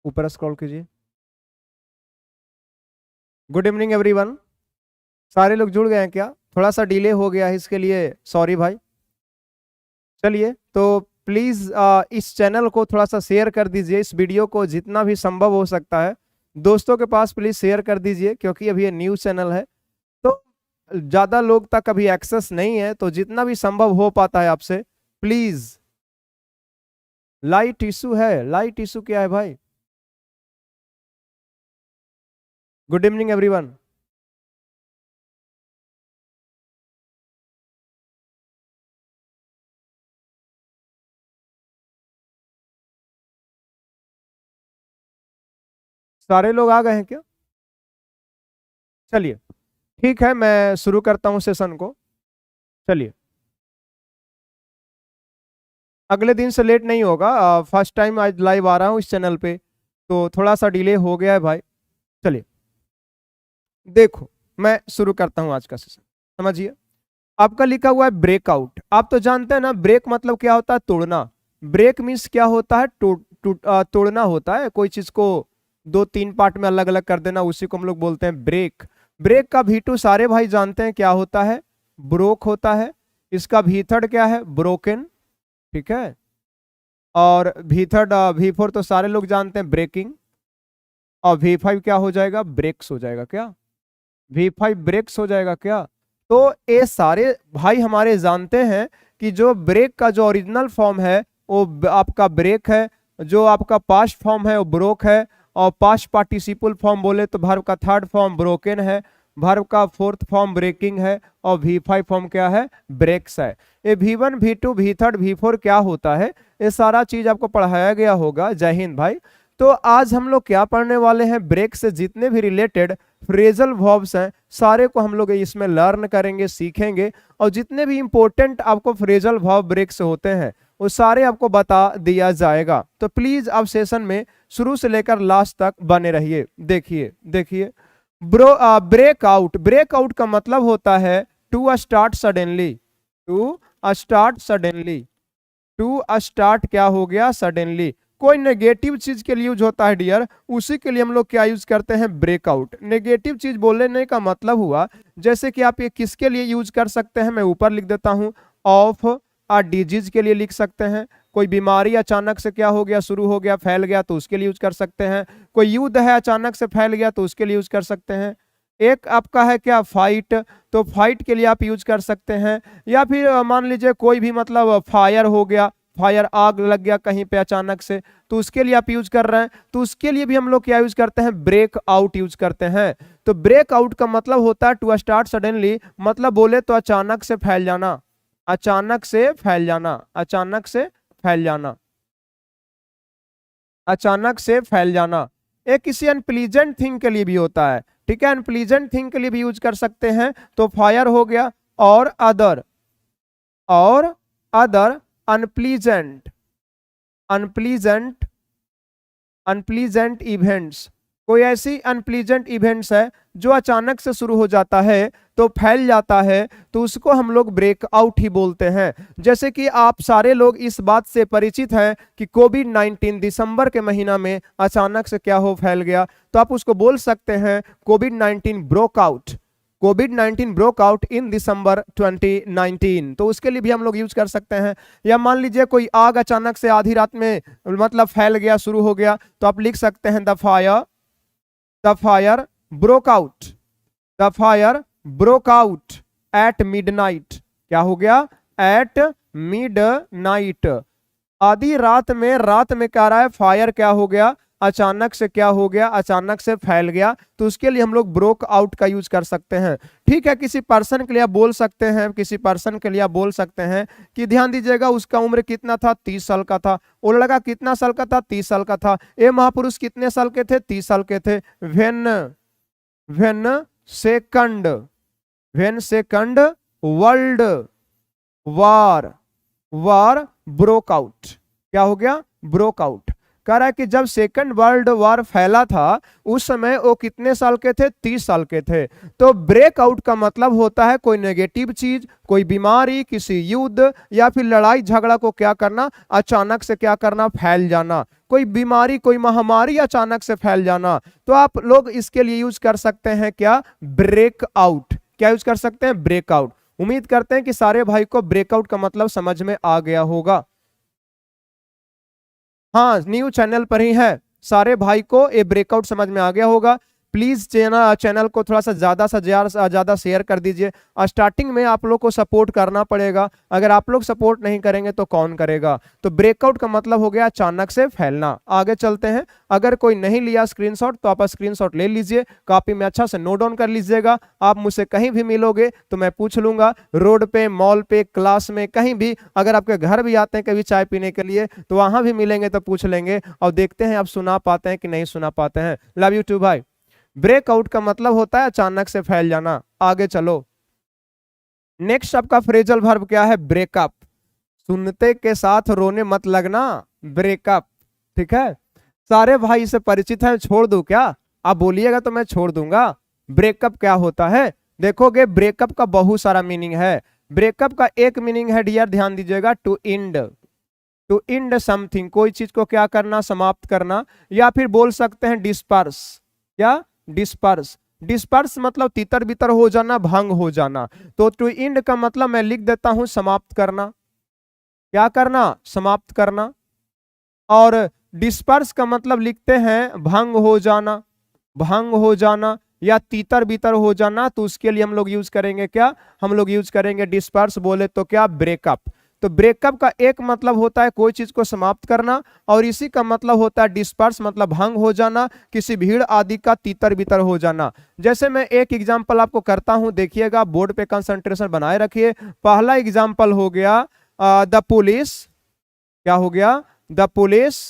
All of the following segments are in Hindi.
ऊपर स्क्रॉल कीजिए। Good evening everyone. सारे लोग जुड़ गए हैं क्या? थोड़ा सा डिले हो गया है, इसके लिए सॉरी भाई। चलिए तो प्लीज इस चैनल को थोड़ा सा शेयर कर दीजिए, इस वीडियो को जितना भी संभव हो सकता है दोस्तों के पास प्लीज शेयर कर दीजिए, क्योंकि अभी ये न्यूज चैनल है तो ज्यादा लोग तक अभी एक्सेस नहीं है, तो जितना भी संभव हो पाता है आपसे प्लीज। लाइट इशू है? लाइट इशू क्या है भाई? Good evening everyone. सारे लोग आ गए हैं क्या? चलिए ठीक है, मैं शुरू करता हूं सेशन को। चलिए, अगले दिन से लेट नहीं होगा। फर्स्ट टाइम आज लाइव आ रहा हूँ इस चैनल पे, तो थोड़ा सा डिले हो गया है भाई। चलिए देखो, मैं शुरू करता हूँ आज का सेशन। समझिए, आपका लिखा हुआ है ब्रेकआउट। आप तो जानते हैं ना ब्रेक मतलब क्या होता है? तोड़ना। ब्रेक मीन्स क्या होता है? तोड़ना होता है कोई चीज को, दो तीन पार्ट में अलग अलग कर देना, उसी को हम लोग बोलते हैं ब्रेक। ब्रेक का V2 सारे भाई जानते हैं क्या होता है? ब्रोक होता है। इसका V3 क्या है? ब्रोकन। ठीक है, और V3 V4 तो सारे लोग जानते हैं, ब्रेकिंग। और V5 क्या हो जाएगा? ब्रेक्स हो जाएगा। क्या V5 ब्रेक्स हो जाएगा क्या? तो ये सारे भाई हमारे जानते हैं कि जो ब्रेक का जो ओरिजिनल फॉर्म है वो आपका ब्रेक है, जो आपका पास्ट फॉर्म है वो ब्रोक है, और पास्ट पार्टिसिपल फॉर्म बोले तो वर्ब का थर्ड फॉर्म ब्रोकन है, वर्ब का फोर्थ फॉर्म ब्रेकिंग है, और V5 फॉर्म क्या है? ब्रेक्स है। ये V1 V2 V3 V4 क्या होता है, ये सारा चीज आपको पढ़ाया गया होगा। जय हिंद भाई। तो आज हम लोग क्या पढ़ने वाले हैं? ब्रेक से जितने भी रिलेटेड फ्रेजल वर्ब्स हैं सारे को हम लोग इसमें लर्न करेंगे, सीखेंगे, और जितने भी इंपॉर्टेंट आपको फ्रेजल वर्ब ब्रेक से होते हैं वो सारे आपको बता दिया जाएगा। तो प्लीज आप सेशन में शुरू से लेकर लास्ट तक बने रहिए। देखिए देखिए, ब्रेकआउट। ब्रेकआउट का मतलब होता है to start suddenly. To start suddenly. To start क्या हो गया? सडनली। कोई नेगेटिव चीज के लिए यूज होता है डियर, उसी के लिए हम लोग क्या यूज करते हैं? ब्रेकआउट। नेगेटिव चीज बोलने का मतलब हुआ, जैसे कि आप ये किसके लिए यूज कर सकते हैं, मैं ऊपर लिख देता हूं, ऑफ आ डिजीज के लिए लिख सकते हैं। कोई बीमारी अचानक से क्या हो गया? शुरू हो गया, फैल गया, तो उसके लिए यूज कर सकते हैं। कोई युद्ध है अचानक से फैल गया, तो उसके लिए यूज कर सकते हैं। एक आपका है क्या? फाइट, तो फाइट के लिए आप यूज कर सकते हैं। या फिर मान लीजिए कोई भी मतलब फायर हो गया, फायर आग लग गया कहीं पे अचानक से, तो उसके लिए आप यूज कर रहे हैं, तो उसके लिए भी हम लोग क्या यूज करते हैं? ब्रेक आउट यूज करते हैं। तो ब्रेक आउट का मतलब होता है टू स्टार्ट सडनली, मतलब बोले तो अचानक से फैल जाना। अचानक से फैल जाना। अचानक से फैल जाना। अचानक से फैल जाना। एक किसी अनप्लीजेंट थिंग के लिए भी होता है। ठीक है, अनप्लीजेंट थिंग के लिए भी यूज कर सकते हैं, तो फायर हो गया, और अदर, और other unpleasant, unpleasant, unpleasant events. कोई ऐसी अनप्लीजेंट इवेंट्स है जो अचानक से शुरू हो जाता है तो फैल जाता है, तो उसको हम लोग ब्रेकआउट ही बोलते हैं। जैसे कि आप सारे लोग इस बात से परिचित हैं कि कोविड-19 दिसंबर के महीना में अचानक से क्या हो? फैल गया, तो आप उसको बोल सकते हैं कोविड-19 broke out. Covid broke out in दिसंबर 2019, तो उसके लिए भी हम लोग यूज कर सकते हैं। या मान लीजिए कोई आग अचानक से आधी रात में मतलब फैल गया, शुरू हो गया, तो आप लिख सकते हैं the fire broke out. The fire broke out at midnight. क्या हो गया? At midnight. आधी रात में, रात में कह रहा है, फायर क्या हो गया? अचानक से क्या हो गया? अचानक से फैल गया, तो उसके लिए हम लोग ब्रोक आउट का यूज कर सकते हैं। ठीक है, किसी पर्सन के लिए आप बोल सकते हैं, किसी पर्सन के लिए आप बोल सकते हैं कि ध्यान दीजिएगा उसका उम्र कितना था? 30 साल का था। वो लड़का कितना साल का था? 30 साल का था। ये महापुरुष कितने साल के थे? 30 साल के थे। When when second, when second world war, war broke out. क्या हो गया? Broke out. कह रहा है कि जब सेकंड वर्ल्ड वॉर फैला था उस समय वो कितने साल के थे, 30 साल के थे। तो ब्रेकआउट का मतलब होता है कोई नेगेटिव चीज, कोई बीमारी, किसी युद्ध या फिर लड़ाई झगड़ा को क्या करना, अचानक से क्या करना, फैल जाना। कोई बीमारी, कोई महामारी अचानक से फैल जाना। तो आप लोग इसके लिए यूज कर सकते हैं क्या, ब्रेकआउट। क्या यूज कर सकते हैं, ब्रेकआउट। उम्मीद करते हैं कि सारे भाई को ब्रेकआउट का मतलब समझ में आ गया होगा। हाँ, न्यू चैनल पर ही है, सारे भाई को ये ब्रेकआउट समझ में आ गया होगा। प्लीज चैनल को थोड़ा सा ज्यादा शेयर कर दीजिए। स्टार्टिंग में आप लोग को सपोर्ट करना पड़ेगा, अगर आप लोग सपोर्ट नहीं करेंगे तो कौन करेगा। तो ब्रेकआउट का मतलब हो गया अचानक से फैलना। आगे चलते हैं। अगर कोई नहीं लिया स्क्रीनशॉट तो आप स्क्रीनशॉट ले लीजिए, कॉपी में अच्छा से नोट डाउन कर लीजिएगा। आप मुझसे कहीं भी मिलोगे तो मैं पूछ लूंगा, रोड पे, मॉल पे, क्लास में, कहीं भी। अगर आपके घर भी आते हैं कभी चाय पीने के लिए तो वहां भी मिलेंगे तो पूछ लेंगे और देखते हैं आप सुना पाते हैं कि नहीं सुना पाते हैं। लव यू टू भाई। ब्रेकआउट का मतलब होता है अचानक से फैल जाना। आगे चलो, नेक्स्ट आपका फ्रेजल वर्ब क्या है, ब्रेकअप। सुनते के साथ रोने मत लगना, ब्रेकअप। ठीक है, सारे भाई से परिचित हैं, छोड़ दूं क्या, आप बोलिएगा तो मैं छोड़ दूंगा। ब्रेकअप क्या होता है, देखोगे ब्रेकअप का बहुत सारा मीनिंग है। ब्रेकअप का एक मीनिंग है डियर, ध्यान दीजिएगा, to end. To end something, कोई चीज को क्या करना, समाप्त करना। या फिर बोल सकते हैं डिस्पर्स। क्या, डिस्पर्स। डिस्पर्स मतलब तितर बितर हो जाना, भंग हो जाना। तो टू एंड का मतलब मैं लिख देता हूं समाप्त करना। क्या करना, समाप्त करना। और डिस्पर्स का मतलब लिखते हैं भंग हो जाना, भंग हो जाना या तीतर बितर हो जाना। तो उसके लिए हम लोग यूज करेंगे क्या, हम लोग यूज करेंगे डिस्पर्स। बोले तो क्या, ब्रेकअप। तो ब्रेकअप का एक मतलब होता है कोई चीज को समाप्त करना, और इसी का मतलब होता है डिस्पर्स, मतलब भंग हो जाना, किसी भीड़ आदि का तीतर बितर हो जाना। जैसे मैं एक एग्जांपल आपको करता हूं, देखिएगा, बोर्ड पे कंसंट्रेशन बनाए रखिए। पहला एग्जांपल हो गया द पुलिस। क्या हो गया, द पुलिस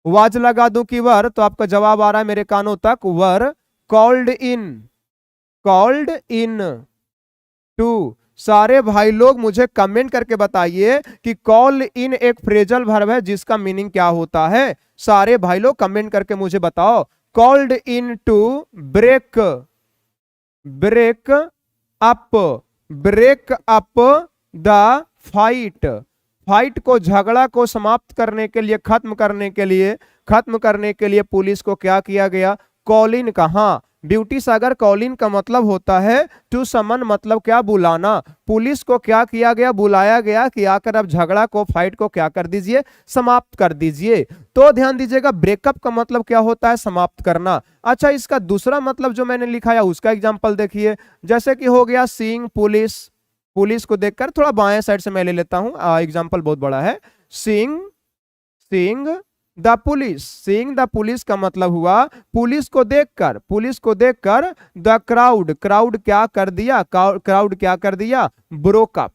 वाज लगा दूं कि वर, तो आपका जवाब आ रहा है मेरे कानों तक, were called in, called in to. सारे भाई लोग मुझे कमेंट करके बताइए कि कॉल इन एक फ्रेजल वर्ब है जिसका मीनिंग क्या होता है। सारे भाई लोग कमेंट करके मुझे बताओ। Called in to break, break up, break up the fight. Fight को, झगड़ा को समाप्त करने के लिए, खत्म करने के लिए, खत्म करने के लिए पुलिस को क्या किया गया, कॉल इन। कहां, ब्यूटी सागर, कॉलिन का मतलब होता है टू समन, मतलब क्या, बुलाना। पुलिस को क्या किया गया, बुलाया गया कि आकर अब झगड़ा को, फाइट को क्या कर दीजिए, समाप्त कर दीजिए। तो ध्यान दीजिएगा, ब्रेकअप का मतलब क्या होता है, समाप्त करना। अच्छा, इसका दूसरा मतलब जो मैंने लिखा है उसका एग्जाम्पल देखिए। जैसे कि हो गया सीइंग पुलिस। पुलिस को देखकर, थोड़ा बाएं साइड से मैं ले लेता हूं, एग्जाम्पल बहुत बड़ा है। Seeing, seeing the police. Seeing the police का मतलब हुआ पुलिस को देखकर, पुलिस को देखकर। द क्राउड, क्राउड क्या कर दिया, क्राउड क्या कर दिया, ब्रोकअप।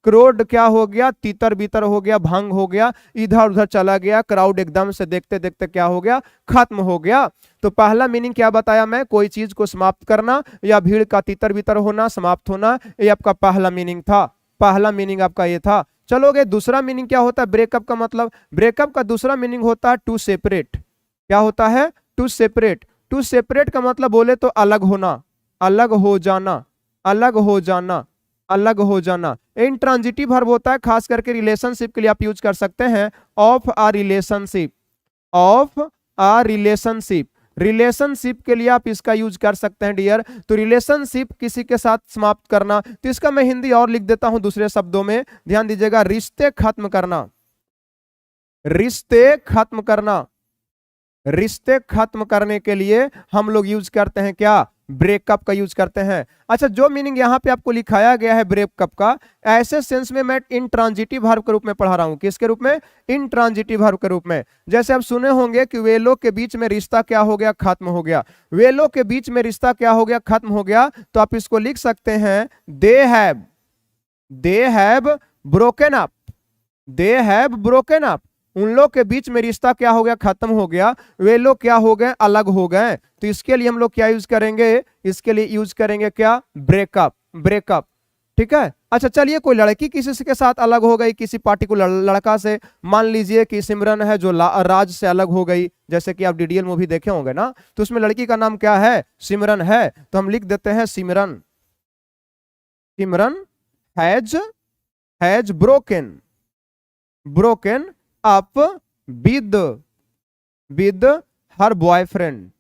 क्राउड क्या हो गया, तीतर बीतर हो गया, भंग हो गया, इधर उधर चला गया। क्राउड एकदम से देखते देखते क्या हो गया, खत्म हो गया। तो पहला मीनिंग क्या बताया मैं, कोई चीज को समाप्त करना या भीड़ का तीतर बीतर होना, समाप्त होना, ये आपका पहला मीनिंग था। पहला मीनिंग आपका ये था। चलोगे, दूसरा मीनिंग क्या होता है ब्रेकअप का मतलब, ब्रेकअप का दूसरा मीनिंग होता है टू सेपरेट। क्या होता है, टू सेपरेट। टू सेपरेट का मतलब बोले तो अलग होना, अलग हो जाना, अलग हो जाना, अलग हो जाना। इंट्रांजिटिव वर्ब होता है, खास करके रिलेशनशिप के लिए आप यूज कर सकते हैं, of a relationship, of a relationship. Relationship के लिए आप इसका यूज कर सकते हैं डियर। तो रिलेशनशिप किसी के साथ समाप्त करना, तो इसका मैं हिंदी और लिख देता हूं दूसरे शब्दों में, ध्यान दीजिएगा, रिश्ते खत्म करना, रिश्ते खत्म करना। रिश्ते खत्म करने के लिए हम लोग यूज करते हैं क्या, ब्रेकअप का यूज करते हैं। अच्छा, जो मीनिंग यहाँ पे आपको लिखाया गया है ब्रेकअप का, ऐसे सेंस में मैं इंट्रांजिटिव वर्ब के रूप में पढ़ा रहा हूं। किसके रूप में, इंट्रांजिटिव वर्ब के रूप में। जैसे आप सुने होंगे कि वे लोग के बीच में रिश्ता क्या हो गया, खत्म हो गया। वे लोग के बीच में रिश्ता क्या हो गया, खत्म हो गया। तो आप इसको लिख सकते हैं, they have broken up, they have broken up. उन लोग के बीच में रिश्ता क्या हो गया, खत्म हो गया। वे लोग क्या हो गए, अलग हो गए। तो इसके लिए हम लोग क्या यूज करेंगे, इसके लिए यूज करेंगे क्या, ब्रेकअप, ब्रेकअप। ठीक है। अच्छा चलिए, कोई लड़की किसी से के साथ अलग हो गई, किसी पार्टिकुलर लड़का से, मान लीजिए कि सिमरन है जो राज से अलग हो गई, जैसे कि आप डीडीएल मूवी देखे होंगे ना, तो उसमें लड़की का नाम क्या है, सिमरन है, तो हम लिख देते हैं Simran, Simran has broken up with her boyfriend,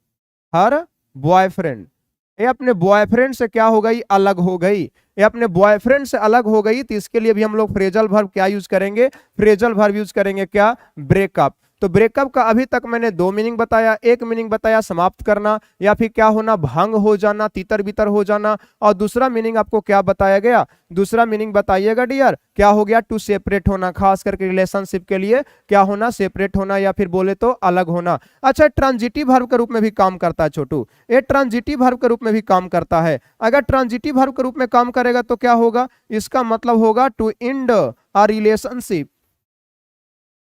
ये अपने बॉयफ्रेंड से क्या हो गई, अलग हो गई, ये अपने बॉयफ्रेंड से अलग हो गई, तो इसके लिए भी हम लोग फ्रेजल वर्ब क्या यूज करेंगे, फ्रेजल वर्ब यूज करेंगे, क्या, ब्रेकअप। तो ब्रेकअप का अभी तक मैंने दो मीनिंग बताया, एक मीनिंग बताया समाप्त करना या फिर क्या होना, भंग हो जाना, तितर बितर हो जाना, और दूसरा मीनिंग आपको क्या बताया गया, दूसरा मीनिंग बताइएगा डियर, क्या हो गया, टू सेपरेट होना, खास करके रिलेशनशिप के लिए क्या होना, सेपरेट होना या फिर बोले तो अलग होना। अच्छा, ट्रांजिटिव वर्ब के रूप में भी काम करता है छोटू, ये ट्रांजिटिव वर्ब के रूप में भी काम करता है। अगर ट्रांजिटिव वर्ब के रूप में काम करेगा तो क्या होगा, इसका मतलब होगा to end a relationship,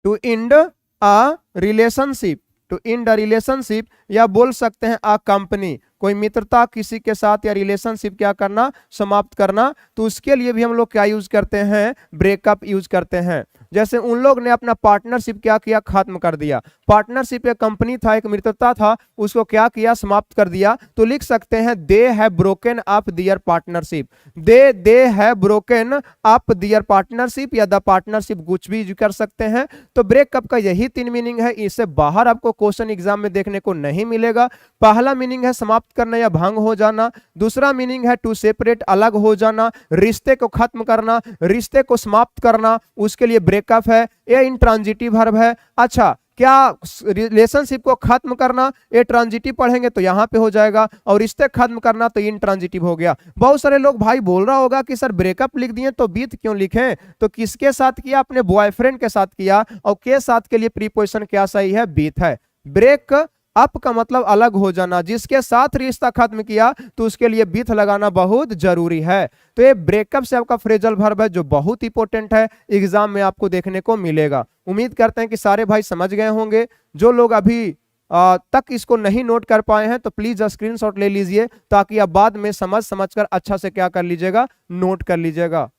to end a relationship, to end a relationship, या बोल सकते हैं अ कंपनी, कोई मित्रता किसी के साथ या रिलेशनशिप क्या करना, समाप्त करना, तो उसके लिए भी हम लोग क्या यूज करते हैं, ब्रेकअप यूज करते हैं। जैसे उन लोग ने अपना पार्टनरशिप क्या किया, खत्म कर दिया, पार्टनरशिप एक कंपनी था, एक मित्रता था, उसको क्या किया, समाप्त कर दिया, तो लिख सकते हैं they have broken up their partnership, they have broken up their partnership, या द पार्टनरशिप कुछ भी कर सकते हैं। तो ब्रेकअप का यही तीन मीनिंग है, इससे बाहर आपको क्वेश्चन एग्जाम में देखने को नहीं मिलेगा। पहला मीनिंग है समाप्त करना या भंग हो जाना, दूसरा मीनिंग है टू सेपरेट, अलग हो जाना, रिश्ते को खत्म करना, रिश्ते को समाप्त करना, उसके लिए ब्रेकअप है, ये इंट्रांजिटिव वर्ब है। अच्छा, क्या रिलेशनशिप को खत्म करना, ये ट्रांजिटिव पढ़ेंगे तो यहां पे हो जाएगा, और रिश्ते खत्म करना तो इंट्रांजिटिव हो गया। बहुत सारे लोग भाई बोल रहा होगा कि सर ब्रेकअप लिख दिए तो बीत क्यों लिखें, तो किसके साथ किया, अपने बॉयफ्रेंड के साथ किया, और के साथ के लिए प्रीपोजिशन क्या सही है, बीत है। ब्रेक अप का मतलब अलग हो जाना, जिसके साथ रिश्ता खत्म किया तो उसके लिए बीथ लगाना बहुत जरूरी है। तो ये ब्रेकअप से आपका फ्रेजल वर्ब है जो बहुत इंपॉर्टेंट है, एग्जाम में आपको देखने को मिलेगा। उम्मीद करते हैं कि सारे भाई समझ गए होंगे। जो लोग अभी तक इसको नहीं नोट कर पाए हैं तो प्लीज स्क्रीनशॉट ले लीजिए, ताकि आप बाद में समझ कर अच्छा से क्या कर लीजिएगा, नोट कर लीजिएगा।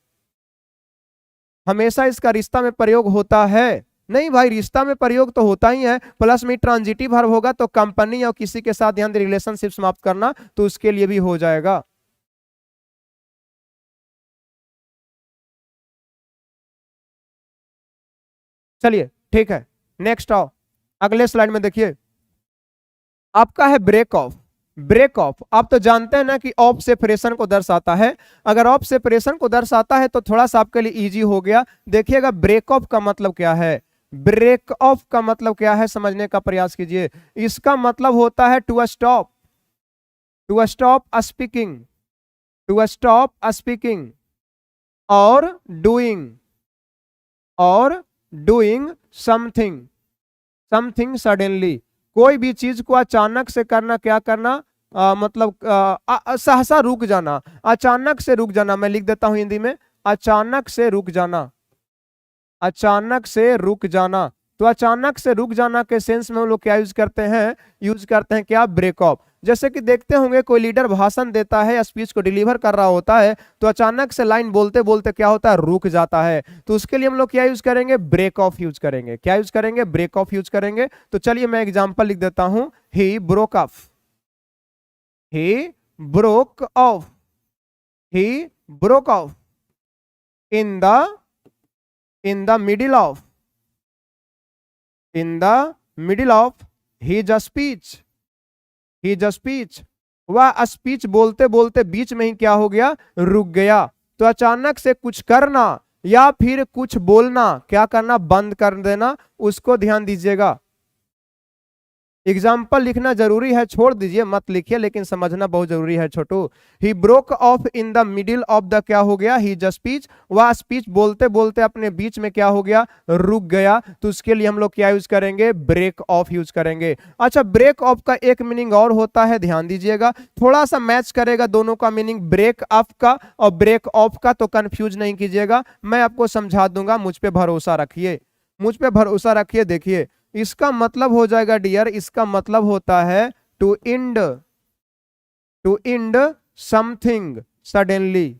हमेशा इसका रिश्ता में प्रयोग होता है, नहीं भाई, रिश्ता में प्रयोग तो होता ही है, प्लस में ट्रांजिटिव वर्ब होगा तो कंपनी और किसी के साथ ध्यान रिलेशनशिप समाप्त करना, तो उसके लिए भी हो जाएगा। चलिए ठीक है, नेक्स्ट आओ, अगले स्लाइड में देखिए, आपका है ब्रेक ऑफ। ब्रेक ऑफ आप तो जानते हैं ना कि ऑफ सेपरेशन को दर्शाता है, अगर ऑफ सेपरेशन को दर्शाता है तो थोड़ा सा आपके लिए इजी हो गया। देखिएगा ब्रेक ऑफ का मतलब क्या है, ब्रेक ऑफ का मतलब क्या है समझने का प्रयास कीजिए। इसका मतलब होता है to stop, to stop speaking, to stop speaking, और डूइंग समथिंग, समथिंग सडनली, कोई भी चीज को अचानक से करना, क्या करना, मतलब सहसा रुक जाना, अचानक से रुक जाना। मैं लिख देता हूं हिंदी में, अचानक से रुक जाना, अचानक से रुक जाना। तो अचानक से रुक जाना के सेंस में हम लोग क्या यूज करते हैं, यूज करते हैं क्या, ब्रेक ऑफ। जैसे कि देखते होंगे कोई लीडर भाषण देता है या स्पीच को डिलीवर कर रहा होता है, तो अचानक से लाइन बोलते बोलते क्या होता है, रुक जाता है, तो उसके लिए हम लोग क्या यूज करेंगे, ब्रेक ऑफ यूज करेंगे। क्या यूज करेंगे, ब्रेक ऑफ यूज करेंगे। तो चलिए मैं एग्जांपल लिख देता हूं, ही broke of, he broke of, he broke off in the middle of, in the middle of his speech, his speech, वह स्पीच बोलते बोलते बीच में ही क्या हो गया, रुक गया। तो अचानक से कुछ करना या फिर कुछ बोलना, क्या करना, बंद कर देना, उसको ध्यान दीजिएगा। एग्जाम्पल लिखना जरूरी है, छोड़ दीजिए मत लिखिए, लेकिन समझना बहुत जरूरी है Chhotu. He broke off in the middle of the, क्या हो गया, ही जस्ट स्पीच, वह स्पीच बोलते बोलते अपने बीच में क्या हो गया, रुक गया। तो उसके लिए हम लोग क्या यूज करेंगे, ब्रेक ऑफ यूज करेंगे। अच्छा, ब्रेक ऑफ का एक मीनिंग और होता है, ध्यान दीजिएगा, थोड़ा सा मैच करेगा दोनों का मीनिंग, ब्रेक अप का और ब्रेक ऑफ का, तो कंफ्यूज नहीं कीजिएगा, मैं आपको समझा दूंगा, मुझ पर भरोसा रखिए, मुझ पर भरोसा रखिए। देखिए इसका मतलब हो जाएगा डियर, इसका मतलब होता है to end, to end something suddenly,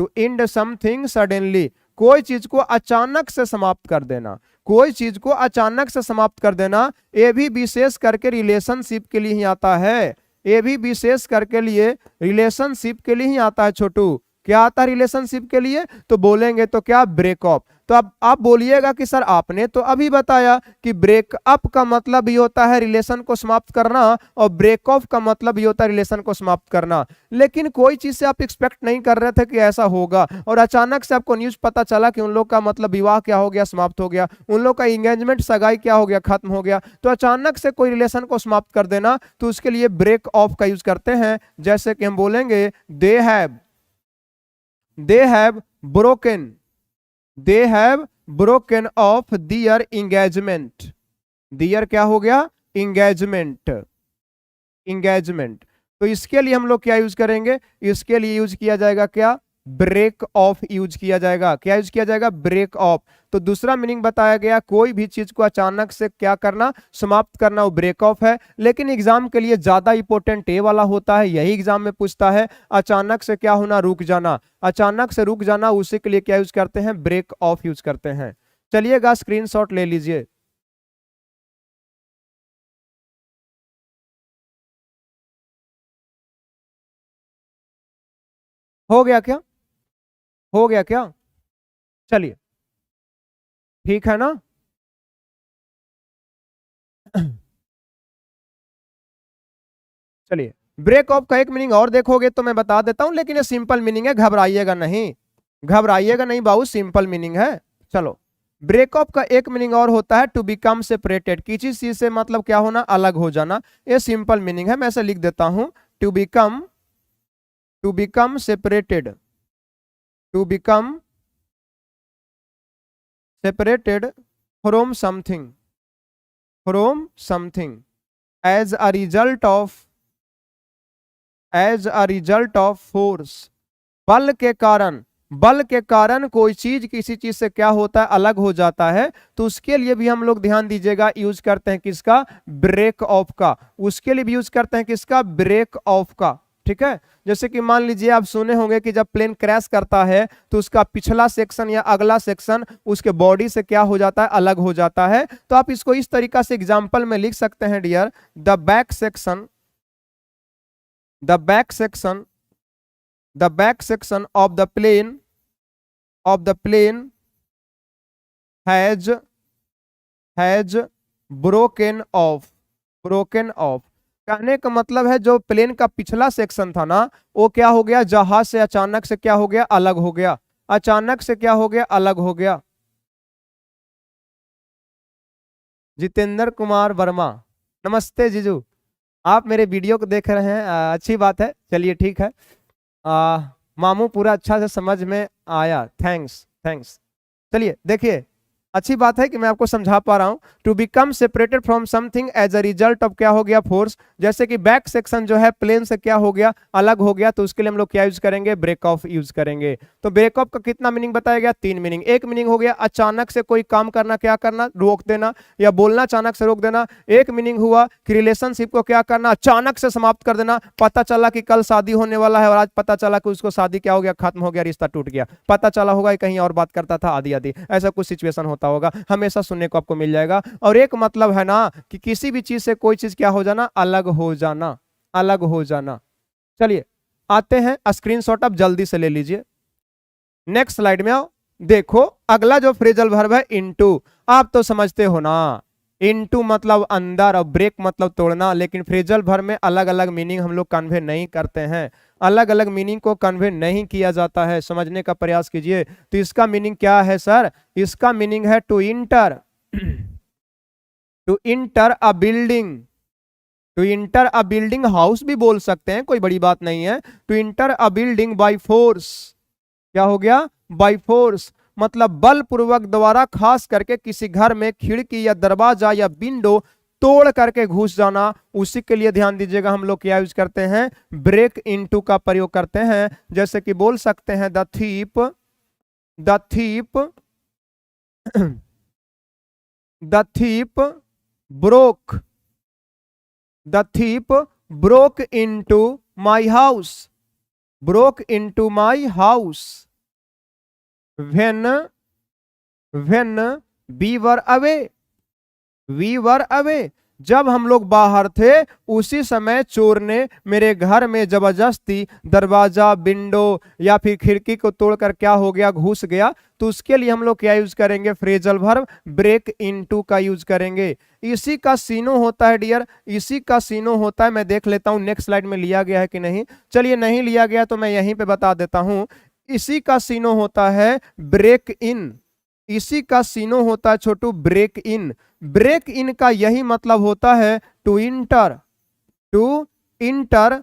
to end something suddenly, कोई चीज को अचानक से समाप्त कर देना, कोई चीज को अचानक से समाप्त कर देना। ये भी विशेष करके रिलेशनशिप के लिए ही आता है, ये भी विशेष करके लिए रिलेशनशिप के लिए ही आता है छोटू। क्या आता है रिलेशनशिप के लिए? तो बोलेंगे तो क्या, ब्रेकअप। तो अब आप बोलिएगा कि सर आपने तो अभी बताया कि ब्रेकअप का मतलब ये होता है रिलेशन को समाप्त करना, और ब्रेकऑफ का मतलब ये होता है रिलेशन को समाप्त करना। लेकिन कोई चीज से आप एक्सपेक्ट नहीं कर रहे थे कि ऐसा होगा, और अचानक से आपको न्यूज पता चला कि उन लोग का मतलब विवाह क्या हो गया, समाप्त हो गया, उन लोग का एंगेजमेंट सगाई क्या हो गया, खत्म हो गया। तो अचानक से कोई रिलेशन को समाप्त कर देना, तो उसके लिए ब्रेक ऑफ का यूज करते हैं। जैसे कि हम बोलेंगे they have broken off their engagement. Their क्या हो गया, इंगेजमेंट। तो इसके लिए हम लोग क्या यूज करेंगे, इसके लिए यूज किया जाएगा क्या, ब्रेक ऑफ यूज किया जाएगा। क्या यूज किया जाएगा, ब्रेक ऑफ। तो दूसरा मीनिंग बताया गया, कोई भी चीज को अचानक से क्या करना, समाप्त करना, वो ब्रेक ऑफ है। लेकिन एग्जाम के लिए ज्यादा इंपॉर्टेंट ये वाला होता है, यही एग्जाम में पूछता है, अचानक से क्या होना, रुक जाना। अचानक से रुक जाना, उसी के लिए क्या यूज करते हैं, ब्रेक ऑफ यूज करते हैं। चलिएगा स्क्रीनशॉट ले लीजिए। हो गया क्या, हो गया क्या? चलिए ठीक है ना। चलिए ब्रेक ऑफ का एक मीनिंग और देखोगे तो मैं बता देता हूं, लेकिन ये सिंपल मीनिंग है, घबराइएगा नहीं, घबराइएगा नहीं बाबू, सिंपल मीनिंग है। चलो, ब्रेक ऑफ का एक मीनिंग और होता है टू बिकम सेपरेटेड, किसी चीज से मतलब क्या होना, अलग हो जाना। ये सिंपल मीनिंग है, मैं ऐसे लिख देता हूं, to become separated, to become separated from something as a result of force. बल के कारण कोई चीज किसी चीज से क्या होता है, अलग हो जाता है। तो उसके लिए भी हम लोग ध्यान दीजिएगा, यूज करते हैं किसका, ब्रेक ऑफ का। उसके लिए भी यूज करते हैं किसका, ब्रेक ऑफ का। ठीक है, जैसे कि मान लीजिए आप सुने होंगे कि जब प्लेन क्रैश करता है तो उसका पिछला सेक्शन या अगला सेक्शन उसके बॉडी से क्या हो जाता है, अलग हो जाता है। तो आप इसको इस तरीका से एग्जाम्पल में लिख सकते हैं, dear, the back section of the plane has broken off। कहने का मतलब है जो प्लेन का पिछला सेक्शन था ना, वो क्या हो गया, जहाज से अचानक से क्या हो गया, अलग हो गया। अचानक से क्या हो गया, अलग हो गया। जितेंद्र कुमार वर्मा, नमस्ते जीजू, आप मेरे वीडियो को देख रहे हैं, अच्छी बात है। चलिए ठीक है, मामू पूरा अच्छा से समझ में आया, थैंक्स। चलिए देखिए, अच्छी बात है कि मैं आपको समझा पा रहा हूं। To become separated from something as a result of क्या हो गया, फोर्स। जैसे कि बैक सेक्शन जो है प्लेन से क्या हो गया, अलग हो गया, तो उसके लिए हम लोग क्या यूज करेंगे, ब्रेक ऑफ यूज करेंगे। तो ब्रेक ऑफ का कितना मीनिंग बताया गया, 3 मीनिंग। एक मीनिंग हो गया अचानक से कोई काम करना, क्या करना, रोक देना या बोलना अचानक से रोक देना। एक मीनिंग हुआ कि रिलेशनशिप को क्या करना, अचानक से समाप्त कर देना। पता चला कि कल शादी होने वाला है और आज पता चला कि उसको शादी क्या हो गया, खत्म हो गया, रिश्ता टूट गया। पता चला होगा कि कहीं और बात करता था, आदि ऐसा कुछ सिचुएशन होता होगा, हमेशा सुनने को आपको मिल जाएगा। और एक मतलब है ना कि किसी भी चीज से कोई चीज क्या हो जाना, अलग हो जाना। चलिए आते हैं, स्क्रीनशॉट आप जल्दी से ले लीजिए। नेक्स्ट स्लाइड में आओ, देखो अगला जो फ्रेजल वर्ब है, इनटू। आप तो समझते हो ना, इनटू मतलब अंदर और ब्रेक मतलब तोड़ना। लेकिन फ्रेजल वर्ब में अलग अलग मीनिंग हम लोग कन्वे नहीं करते हैं, अलग अलग मीनिंग को कन्वे नहीं किया जाता है, समझने का प्रयास कीजिए। तो इसका मीनिंग क्या है सर, इसका मीनिंग है to enter a building, house भी बोल सकते हैं, कोई बड़ी बात नहीं है। To enter a building by force, क्या हो गया, बाय फोर्स, मतलब बलपूर्वक द्वारा, खास करके किसी घर में खिड़की या दरवाजा या विंडो तोड़ करके घुस जाना। उसी के लिए ध्यान दीजिएगा, हम लोग क्या यूज करते हैं, ब्रेक इनटू का प्रयोग करते हैं। जैसे कि बोल सकते हैं the thief broke into my house, when when we were away, we were away, जब हम लोग बाहर थे उसी समय चोर ने मेरे घर में जबरदस्ती दरवाजा, विंडो या फिर खिड़की को तोड़कर क्या हो गया, घुस गया। तो उसके लिए हम लोग क्या यूज करेंगे, फ्रेजल वर्ब ब्रेक इनटू का यूज करेंगे। इसी का सीनो होता है डियर, इसी का सीनो होता है। मैं देख लेता हूं नेक्स्ट स्लाइड में लिया गया है कि नहीं। चलिए नहीं लिया गया तो मैं यहीं पे बता देता हूं। इसी का सीनो होता है ब्रेक इन, इसी का सीनो होता है छोटू ब्रेक इन। ब्रेक इन का यही मतलब होता है to enter, to enter,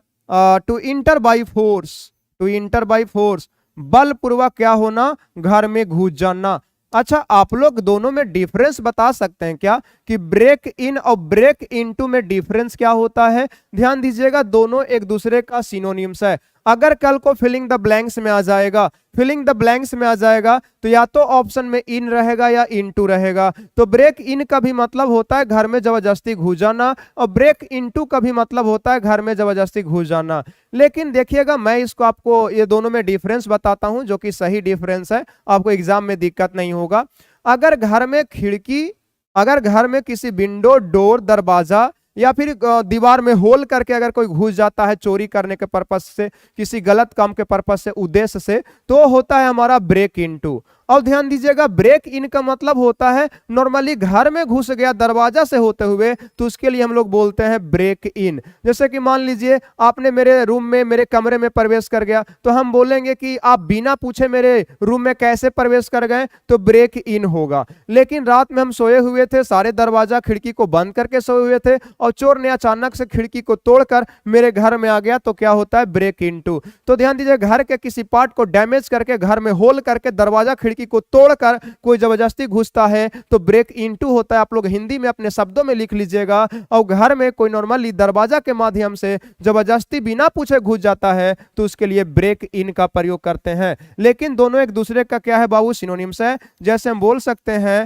to enter by force, to enter by force, बलपूर्वक क्या होना, घर में घुस जाना। अच्छा, आप लोग दोनों में डिफरेंस बता सकते हैं क्या कि ब्रेक इन और ब्रेक इनटू में डिफरेंस क्या होता है? ध्यान दीजिएगा, दोनों एक दूसरे का सिनोनिम्स है। अगर कल को फिलिंग द ब्लैंक्स में आ जाएगा, फिलिंग द ब्लैंक्स में आ जाएगा तो या तो ऑप्शन में इन रहेगा या इनटू रहेगा। तो ब्रेक इन का भी मतलब होता है घर में जबरदस्ती घुस जाना, और ब्रेक इनटू का भी मतलब होता है घर में जबरदस्ती घुस जाना। लेकिन देखिएगा, मैं इसको आपको ये दोनों में डिफरेंस बताता हूं जो कि सही डिफरेंस है, आपको एग्जाम में दिक्कत नहीं होगा। अगर घर में खिड़की, अगर घर में किसी विंडो, डोर, दरवाजा या फिर दीवार में होल करके अगर कोई घुस जाता है चोरी करने के पर्पस से, किसी गलत काम के पर्पस से, उद्देश्य से, तो होता है हमारा ब्रेक इनटू। और ध्यान दीजिएगा, ब्रेक इन का मतलब होता है नॉर्मली घर में घुस गया दरवाजा से होते हुए, तो उसके लिए हम लोग बोलते हैं ब्रेक इन। जैसे कि मान लीजिए आपने मेरे रूम में, मेरे कमरे में प्रवेश कर गया, तो हम बोलेंगे कि आप बिना पूछे मेरे रूम में कैसे प्रवेश कर गए, तो ब्रेक इन होगा। लेकिन रात में हम सोए हुए थे, सारे दरवाजा खिड़की को बंद करके सोए हुए थे, और चोर ने अचानक से खिड़की को तोड़कर मेरे घर में आ गया, तो क्या होता है, ब्रेक इनटू। तो ध्यान दीजिए, घर के किसी पार्ट को डैमेज करके, घर में होल करके, दरवाजा खिड़की को तोड़कर कोई जबरदस्ती घुसता है तो ब्रेक इनटू होता है। आप लोग हिंदी में अपने शब्दों में लिख लीजिएगा। और घर में कोई नॉर्मली दरवाजा के माध्यम से जबरदस्ती बिना पूछे घुस जाता है तो उसके लिए ब्रेक इन का प्रयोग करते हैं। लेकिन दोनों एक दूसरे का क्या है बाबू, सिनोनिम्स है। जैसे हम बोल सकते हैं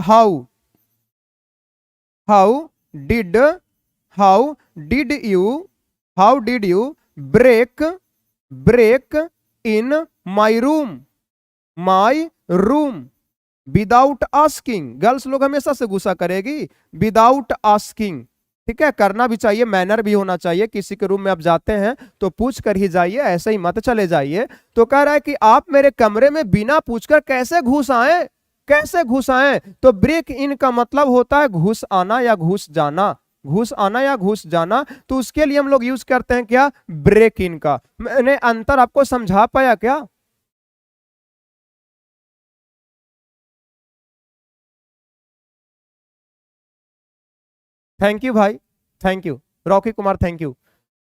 how, how did, how did you, how did you break, break in my room, my room, without asking. Girls लोग हमेशा से गुस्सा करेगी, विदाउट आस्किंग, ठीक है, करना भी चाहिए, मैनर भी होना चाहिए। किसी के रूम में आप जाते हैं तो पूछ कर ही जाइए, ऐसे ही मत चले जाइए। तो कह रहा है कि आप मेरे कमरे में बिना पूछकर कैसे घुस आए, कैसे घुस आए। तो ब्रेक इन का मतलब होता है घुस आना या घुस जाना, घुस आना या घुस जाना। तो उसके लिए हम लोग यूज करते हैं क्या, ब्रेक इन का। मैंने अंतर आपको समझा पाया क्या? थैंक यू भाई, thank you Rocky Kumar, thank you.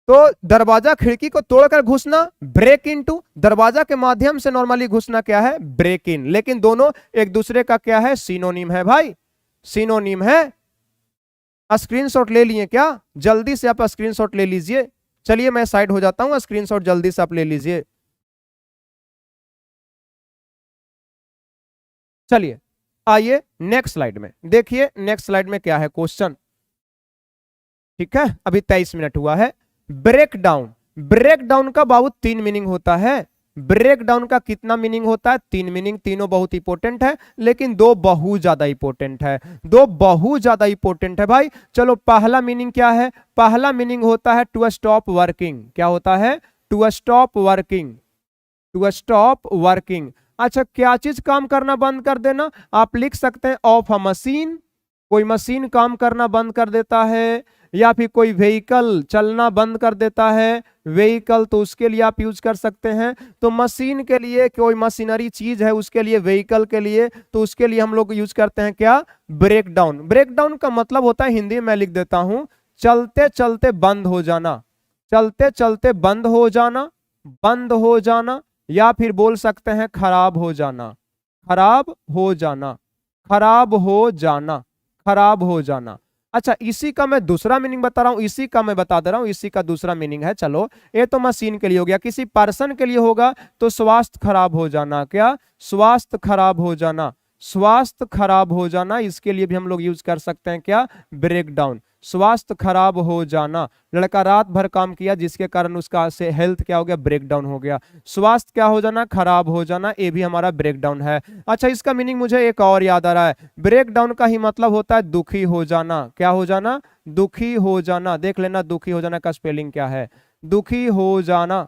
तो दरवाजा खिड़की को तोड़कर घुसना ब्रेक इनटू, दरवाजा के माध्यम से नॉर्मली घुसना क्या है, ब्रेक इन। लेकिन दोनों एक दूसरे का क्या है, सिनोनिम है भाई, सिनोनिम है। स्क्रीनशॉट ले लिए क्या? जल्दी से आप स्क्रीनशॉट ले लीजिए। चलिए मैं साइड हो जाता हूं, स्क्रीनशॉट जल्दी से आप ले लीजिए। चलिए आइए नेक्स्ट स्लाइड में देखिए, नेक्स्ट स्लाइड में क्या है क्वेश्चन, ठीक है। अभी 23 मिनट हुआ है। ब्रेक डाउन, ब्रेक डाउन का बाबू 3 मीनिंग होता है। ब्रेक डाउन का कितना मीनिंग होता है, 3 मीनिंग। तीनों बहुत इंपॉर्टेंट है, लेकिन 2 बहुत ज्यादा इंपॉर्टेंट है, 2 बहुत ज्यादा इंपॉर्टेंट है भाई। चलो पहला मीनिंग क्या है, पहला मीनिंग होता है टू स्टॉप वर्किंग। क्या होता है, to stop working, to stop working. अच्छा, क्या चीज काम करना बंद कर देना, आप लिख सकते हैं ऑफ अ मशीन, कोई मशीन काम करना बंद कर देता है, या फिर कोई व्हीकल चलना बंद कर देता है, व्हीकल, तो उसके लिए आप यूज कर सकते हैं। तो मशीन के लिए, कोई मशीनरी चीज है उसके लिए, व्हीकल के लिए, तो उसके लिए हम लोग यूज करते हैं क्या, ब्रेक डाउन। ब्रेक डाउन का मतलब होता है, हिंदी में मैं लिख देता हूं, चलते चलते बंद हो जाना, चलते चलते बंद हो जाना, बंद हो जाना, या फिर बोल सकते हैं खराब हो जाना, खराब हो जाना, खराब हो जाना, खराब हो जाना। अच्छा, इसी का मैं दूसरा मीनिंग बता रहा हूं, इसी का मैं बता दे रहा हूं, इसी का दूसरा मीनिंग है। चलो, ये तो मशीन के लिए हो गया, किसी पर्सन के लिए होगा तो स्वास्थ्य खराब हो जाना। क्या, स्वास्थ्य खराब हो जाना, स्वास्थ्य खराब हो जाना, इसके लिए भी हम लोग यूज कर सकते हैं क्या, ब्रेक डाउन। स्वास्थ्य खराब हो जाना, लड़का रात भर काम किया जिसके कारण उसका से हेल्थ क्या हो गया, ब्रेक डाउन हो गया। स्वास्थ्य क्या हो जाना, खराब हो जाना, ये भी हमारा ब्रेक डाउन है। अच्छा, इसका मीनिंग मुझे एक और याद आ रहा है, ब्रेक डाउन का ही मतलब होता है दुखी हो जाना। क्या हो जाना, दुखी हो जाना। देख लेना दुखी हो जाना का स्पेलिंग क्या है, दुखी हो जाना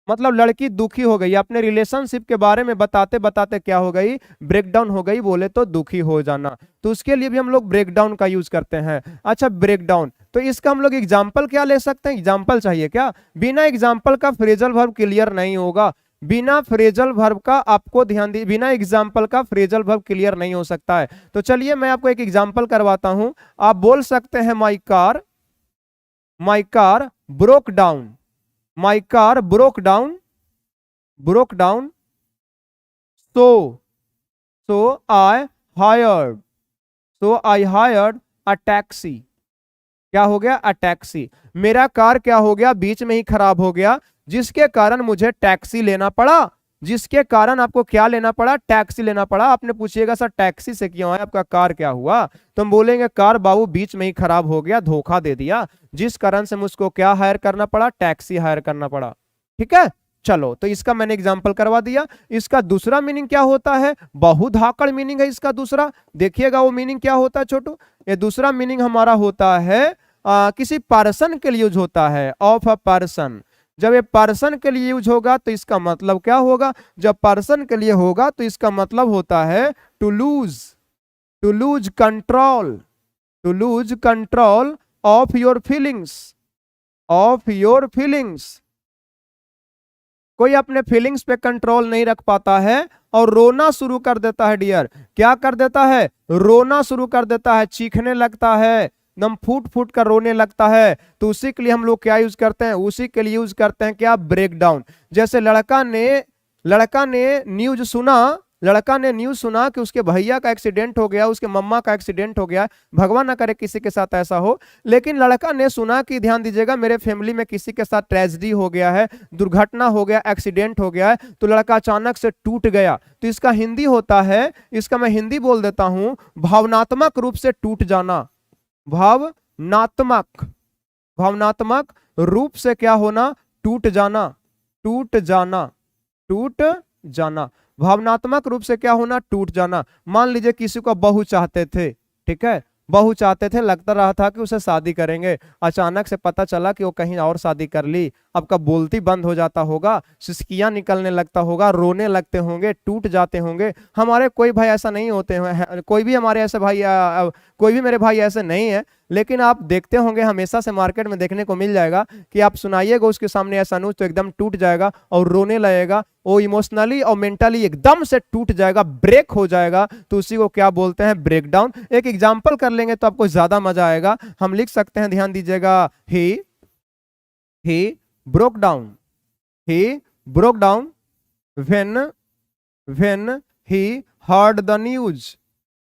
मतलब लड़की दुखी हो गई, अपने रिलेशनशिप के बारे में बताते बताते क्या हो गई, ब्रेकडाउन हो गई, बोले तो दुखी हो जाना। तो उसके लिए भी हम लोग ब्रेकडाउन का यूज करते हैं। अच्छा, ब्रेकडाउन, तो इसका हम लोग एग्जाम्पल क्या ले सकते हैं, एग्जाम्पल चाहिए क्या, बिना एग्जाम्पल का फ्रेजल वर्ब क्लियर नहीं होगा। बिना फ्रेजल वर्ब का आपको ध्यान दी, बिना एग्जाम्पल का फ्रेजल वर्ब क्लियर नहीं हो सकता है। तो चलिए मैं आपको एक एग्जाम्पल करवाता हूं। आप बोल सकते हैं my car broke down, my car broke down, broke down, so so I hired, so I hired a taxi. क्या हो गया, अ टैक्सी। मेरा कार क्या हो गया, बीच में ही खराब हो गया, जिसके कारण मुझे टैक्सी लेना पड़ा। जिसके कारण आपको क्या लेना पड़ा, टैक्सी लेना पड़ा। आपने पूछिएगा सर टैक्सी से क्यों है, आपका कार क्या हुआ, तो हम बोलेंगे कार बाबू बीच में ही खराब हो गया, धोखा दे दिया, जिस कारण से मुझको क्या हायर करना पड़ा, टैक्सी हायर करना पड़ा। ठीक है, चलो, तो इसका मैंने एग्जांपल करवा दिया। इसका दूसरा मीनिंग क्या होता है, बहुधाकड़ मीनिंग है इसका दूसरा। देखिएगा वो मीनिंग क्या होता है छोटू, ये दूसरा मीनिंग हमारा होता है किसी पर्सन के लिए यूज होता है, ऑफ अ पर्सन। जब ये पर्सन के लिए यूज होगा तो इसका मतलब क्या होगा, जब पर्सन के लिए होगा तो इसका मतलब होता है to lose control, to lose control of your feelings, of your feelings. कोई अपने फीलिंग्स पे कंट्रोल नहीं रख पाता है और रोना शुरू कर देता है डियर। क्या कर देता है, रोना शुरू कर देता है, चीखने लगता है, एकदम फूट फूट कर रोने लगता है। तो उसी के लिए हम लोग क्या यूज करते हैं, उसी के लिए यूज करते हैं क्या, ब्रेक डाउन। जैसे लड़का ने न्यूज सुना, लड़का ने न्यूज सुना कि उसके भैया का एक्सीडेंट हो गया, उसके मम्मा का एक्सीडेंट हो गया, भगवान ना करे किसी के साथ ऐसा हो, लेकिन लड़का ने सुना कि ध्यान दीजिएगा मेरे फैमिली में किसी के साथ ट्रेजेडी हो गया है, दुर्घटना हो गया, एक्सीडेंट हो गया है, तो लड़का अचानक से टूट गया। तो इसका हिंदी होता है, इसका मैं हिंदी बोल देता हूं, भावनात्मक रूप से टूट जाना। भावनात्मक, भावनात्मक रूप से क्या होना, टूट जाना, टूट जाना, टूट जाना। भावनात्मक रूप से क्या होना, टूट जाना। मान लीजिए किसी को बहू चाहते थे, ठीक है, बहू चाहते थे, लगता रहा था कि उसे शादी करेंगे, अचानक से पता चला कि वो कहीं और शादी कर ली। आपका बोलती बंद हो जाता होगा, सिसकियां निकलने लगता होगा, रोने लगते होंगे, टूट जाते होंगे। हमारे कोई भाई ऐसा नहीं होते हैं, कोई भी हमारे ऐसे भाई कोई भी मेरे भाई ऐसे नहीं है, लेकिन आप देखते होंगे हमेशा से मार्केट में देखने को मिल जाएगा कि आप सुनाइएगा उसके सामने ऐसा न्यूज तो एकदम टूट जाएगा और रोने लगेगा, वो इमोशनली और मेंटली एकदम से टूट जाएगा, ब्रेक हो जाएगा। तो उसी को क्या बोलते हैं, ब्रेक डाउन। एक एग्जांपल कर लेंगे तो आपको ज्यादा मजा आएगा। हम लिख सकते हैं, ध्यान दीजिएगा, he broke down, he broke down when he heard the news,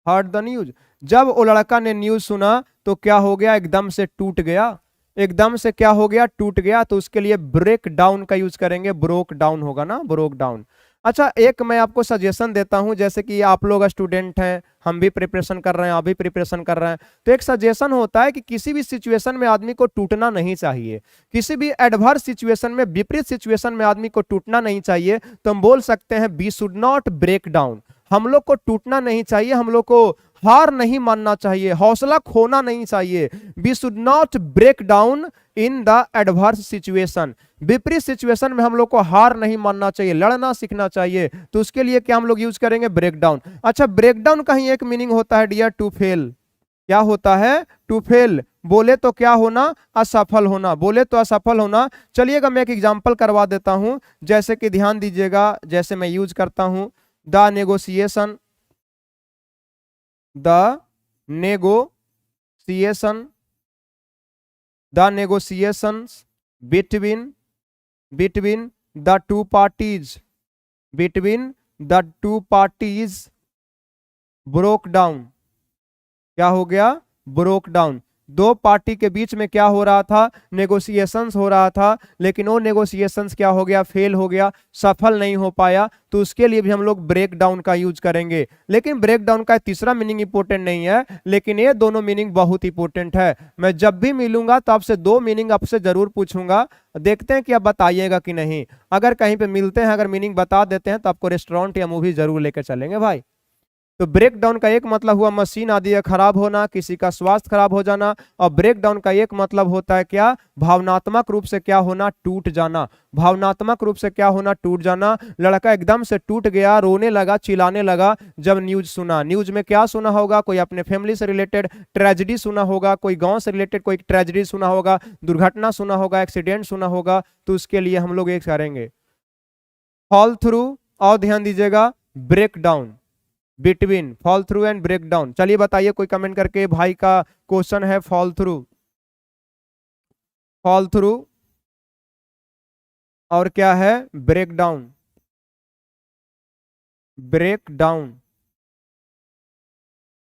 heard the news. जब वो लड़का ने न्यूज सुना तो क्या हो गया, एकदम से टूट गया, एकदम से क्या हो गया, टूट गया। तो उसके लिए ब्रेक डाउन का यूज करेंगे, ब्रोक डाउन होगा ना, ब्रोक डाउन। अच्छा, एक मैं आपको सजेशन देता हूं, जैसे कि आप लोग स्टूडेंट हैं, हम भी प्रिपरेशन कर रहे हैं, आप भी प्रिपरेशन कर रहे हैं, तो एक सजेशन होता है कि किसी भी सिचुएशन में आदमी को टूटना नहीं चाहिए, किसी भी एडवर्स सिचुएशन में, विपरीत सिचुएशन में आदमी को टूटना नहीं चाहिए। तो हम बोल सकते हैं we should not break down, हम लोग को टूटना नहीं चाहिए, हम लोग को हार नहीं मानना चाहिए, हौसला खोना नहीं चाहिए। We should not break down in the adverse situation, विपरीत सिचुएशन में हम लोग को हार नहीं मानना चाहिए, लड़ना सीखना चाहिए। तो उसके लिए क्या हम लोग यूज करेंगे, ब्रेक डाउन। अच्छा, ब्रेक डाउन का ही एक मीनिंग होता है डियर, टू फेल। क्या होता है, टू फेल। बोले तो क्या होना, असफल होना, बोले तो असफल होना। चलिएगा मैं एक एग्जांपल करवा देता हूं, जैसे कि ध्यान दीजिएगा, जैसे मैं यूज करता हूं, the negotiation, the negotiation, the negotiations between the two parties, between the two parties broke down. क्या हो गया, ब्रोक डाउन। दो पार्टी के बीच में क्या हो रहा था, नेगोशिएशंस हो रहा था, लेकिन वो नेगोशिएशंस क्या हो गया, फेल हो गया, सफल नहीं हो पाया। तो उसके लिए भी हम लोग ब्रेक डाउन का यूज करेंगे। लेकिन ब्रेक डाउन का तीसरा मीनिंग इंपॉर्टेंट नहीं है, लेकिन ये दोनों मीनिंग बहुत इंपॉर्टेंट है। मैं जब भी मिलूंगा तो आपसे दो मीनिंग आपसे जरूर पूछूंगा, देखते हैं कि आप बताइएगा कि नहीं। अगर कहीं पे मिलते हैं, अगर मीनिंग बता देते हैं तो आपको रेस्टोरेंट या मूवी जरूर लेकर चलेंगे भाई। तो ब्रेक डाउन का एक मतलब हुआ मशीन आदि का खराब होना, किसी का स्वास्थ्य खराब हो जाना। और ब्रेक डाउन का एक मतलब होता है क्या, भावनात्मक रूप से क्या होना, टूट जाना। भावनात्मक रूप से क्या होना, टूट जाना। लड़का एकदम से टूट गया, रोने लगा, चिल्लाने लगा जब न्यूज सुना। न्यूज में क्या सुना होगा, कोई अपने फैमिली से रिलेटेड ट्रेजेडी सुना होगा, कोई गांव से रिलेटेड कोई ट्रेजेडी सुना होगा, दुर्घटना सुना होगा, एक्सीडेंट सुना होगा। तो उसके लिए हम लोग एक करेंगे फॉल थ्रू, और ध्यान दीजिएगा break down, between fall through and break down. चलिए बताइए कोई कमेंट करके, भाई का क्वेश्चन है फॉल थ्रू, फॉल थ्रू और क्या है, ब्रेक डाउन, ब्रेक डाउन।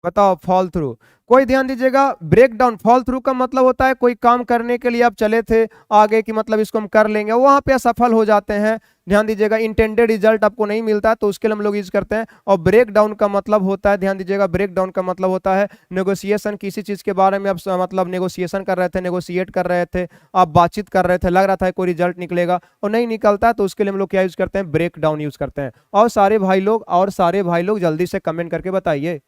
बताओ फॉल थ्रू। कोई ध्यान दीजिएगा, ब्रेक डाउन फॉल थ्रू का मतलब होता है कोई काम करने के लिए आप चले थे आगे की, मतलब इसको हम कर लेंगे, वहां पे असफल हो जाते हैं। ध्यान दीजिएगा, इंटेंडेड रिजल्ट आपको नहीं मिलता है तो उसके लिए हम लोग यूज करते हैं। और ब्रेक डाउन का मतलब होता है, ध्यान दीजिएगा, ब्रेक डाउन का मतलब होता है नेगोशिएशन। किसी चीज के बारे में आप मतलब नेगोशिएशन कर रहे थे, नेगोशिएट कर रहे थे, आप बातचीत कर रहे थे, लग रहा था कोई रिजल्ट निकलेगा और नहीं निकलता, तो उसके लिए हम लोग क्या यूज करते हैं, ब्रेक डाउन यूज करते हैं। और सारे भाई लोग जल्दी से कमेंट करके बताइए।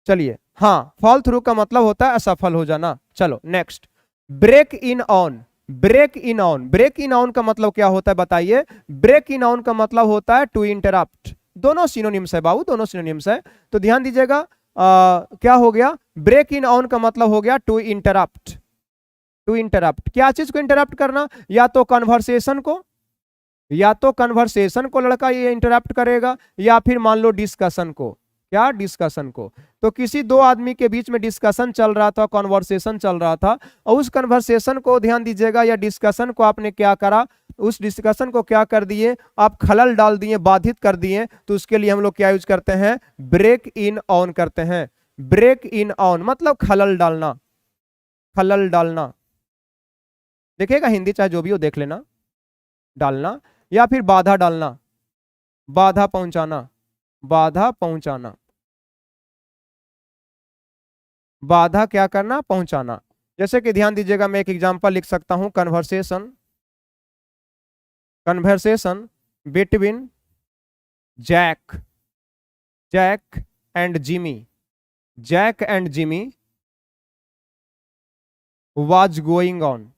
चलिए, हाँ, फॉल थ्रू का मतलब होता है असफल हो जाना। चलो next, break in on. Break in on, break in on का मतलब क्या होता है बताइए। ब्रेक इन ऑन का मतलब होता है टू इंटरप्ट। दोनों सिनोनिम्स है बाबू, दोनों सिनोनिम्स है। तो ध्यान दीजिएगा, क्या हो गया, ब्रेक इन ऑन का मतलब हो गया टू इंटरप्ट। टू इंटरप्ट, क्या चीज को इंटरप्ट करना, या तो कन्वर्सेशन को, या तो कन्वर्सेशन को लड़का ये इंटरप्ट करेगा, या फिर मान लो डिस्कशन को। क्या, डिस्कशन को। तो किसी दो आदमी के बीच में डिस्कशन चल रहा था, कॉन्वर्सेशन चल रहा था, और उस कन्वर्सेशन को ध्यान दीजिएगा, या डिस्कशन को आपने क्या करा, उस डिस्कशन को क्या कर दिए, आप खलल डाल दिए, बाधित कर दिए। तो उसके लिए हम लोग क्या यूज करते हैं, ब्रेक इन ऑन करते हैं। ब्रेक इन ऑन मतलब खलल डालना, खलल डालना। देखिएगा हिंदी चाहे जो भी हो देख लेना, डालना या फिर बाधा डालना, बाधा पहुंचाना, बाधा पहुंचाना, बाधा क्या करना, पहुंचाना। जैसे कि ध्यान दीजिएगा, मैं एक एग्जांपल लिख सकता हूं, conversation, conversation between Jack, Jack and Jimmy, Jack and Jimmy was going on.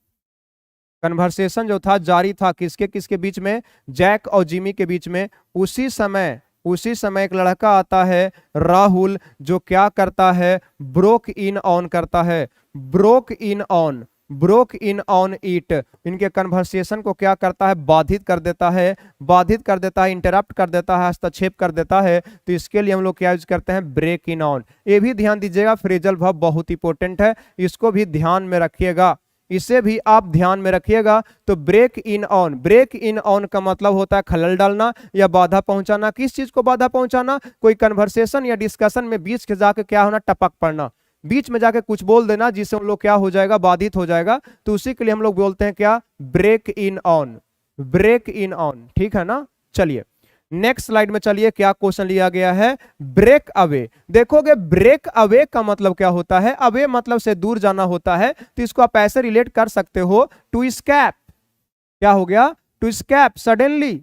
Conversation जो था जारी था, किसके किसके बीच में, जैक और जिमी के बीच में। उसी समय एक लड़का आता है राहुल, जो क्या करता है, ब्रोक इन ऑन करता है, broke in on, broke in on it. इनके कन्वर्सेशन को क्या करता है, बाधित कर देता है, बाधित कर देता है, इंटरप्ट कर देता है, हस्तक्षेप कर देता है। तो इसके लिए हम लोग क्या यूज करते हैं, ब्रेक इन ऑन। ये भी ध्यान दीजिएगा, फ्रेजल वर्ब बहुत इंपॉर्टेंट है, इसको भी ध्यान में रखिएगा, इसे भी आप ध्यान में रखिएगा। तो break in on, break in on का मतलब होता है खलल डालना या बाधा पहुंचाना। किस चीज को बाधा पहुंचाना, कोई कन्वर्सेशन या डिस्कशन में बीच के जाके क्या होना, टपक पड़ना, बीच में जाके कुछ बोल देना जिससे हम लोग क्या हो जाएगा, बाधित हो जाएगा। तो उसी के लिए हम लोग बोलते हैं क्या, break in on, break in on. ठीक है ना। चलिए नेक्स्ट स्लाइड में चलिए, क्या क्वेश्चन लिया गया है, ब्रेक अवे। देखोगे ब्रेक अवे का मतलब क्या होता है, अवे मतलब से दूर जाना होता है। तो इसको आप ऐसे रिलेट कर सकते हो, टू स्कैप। क्या हो गया, टू स्कैप सडनली,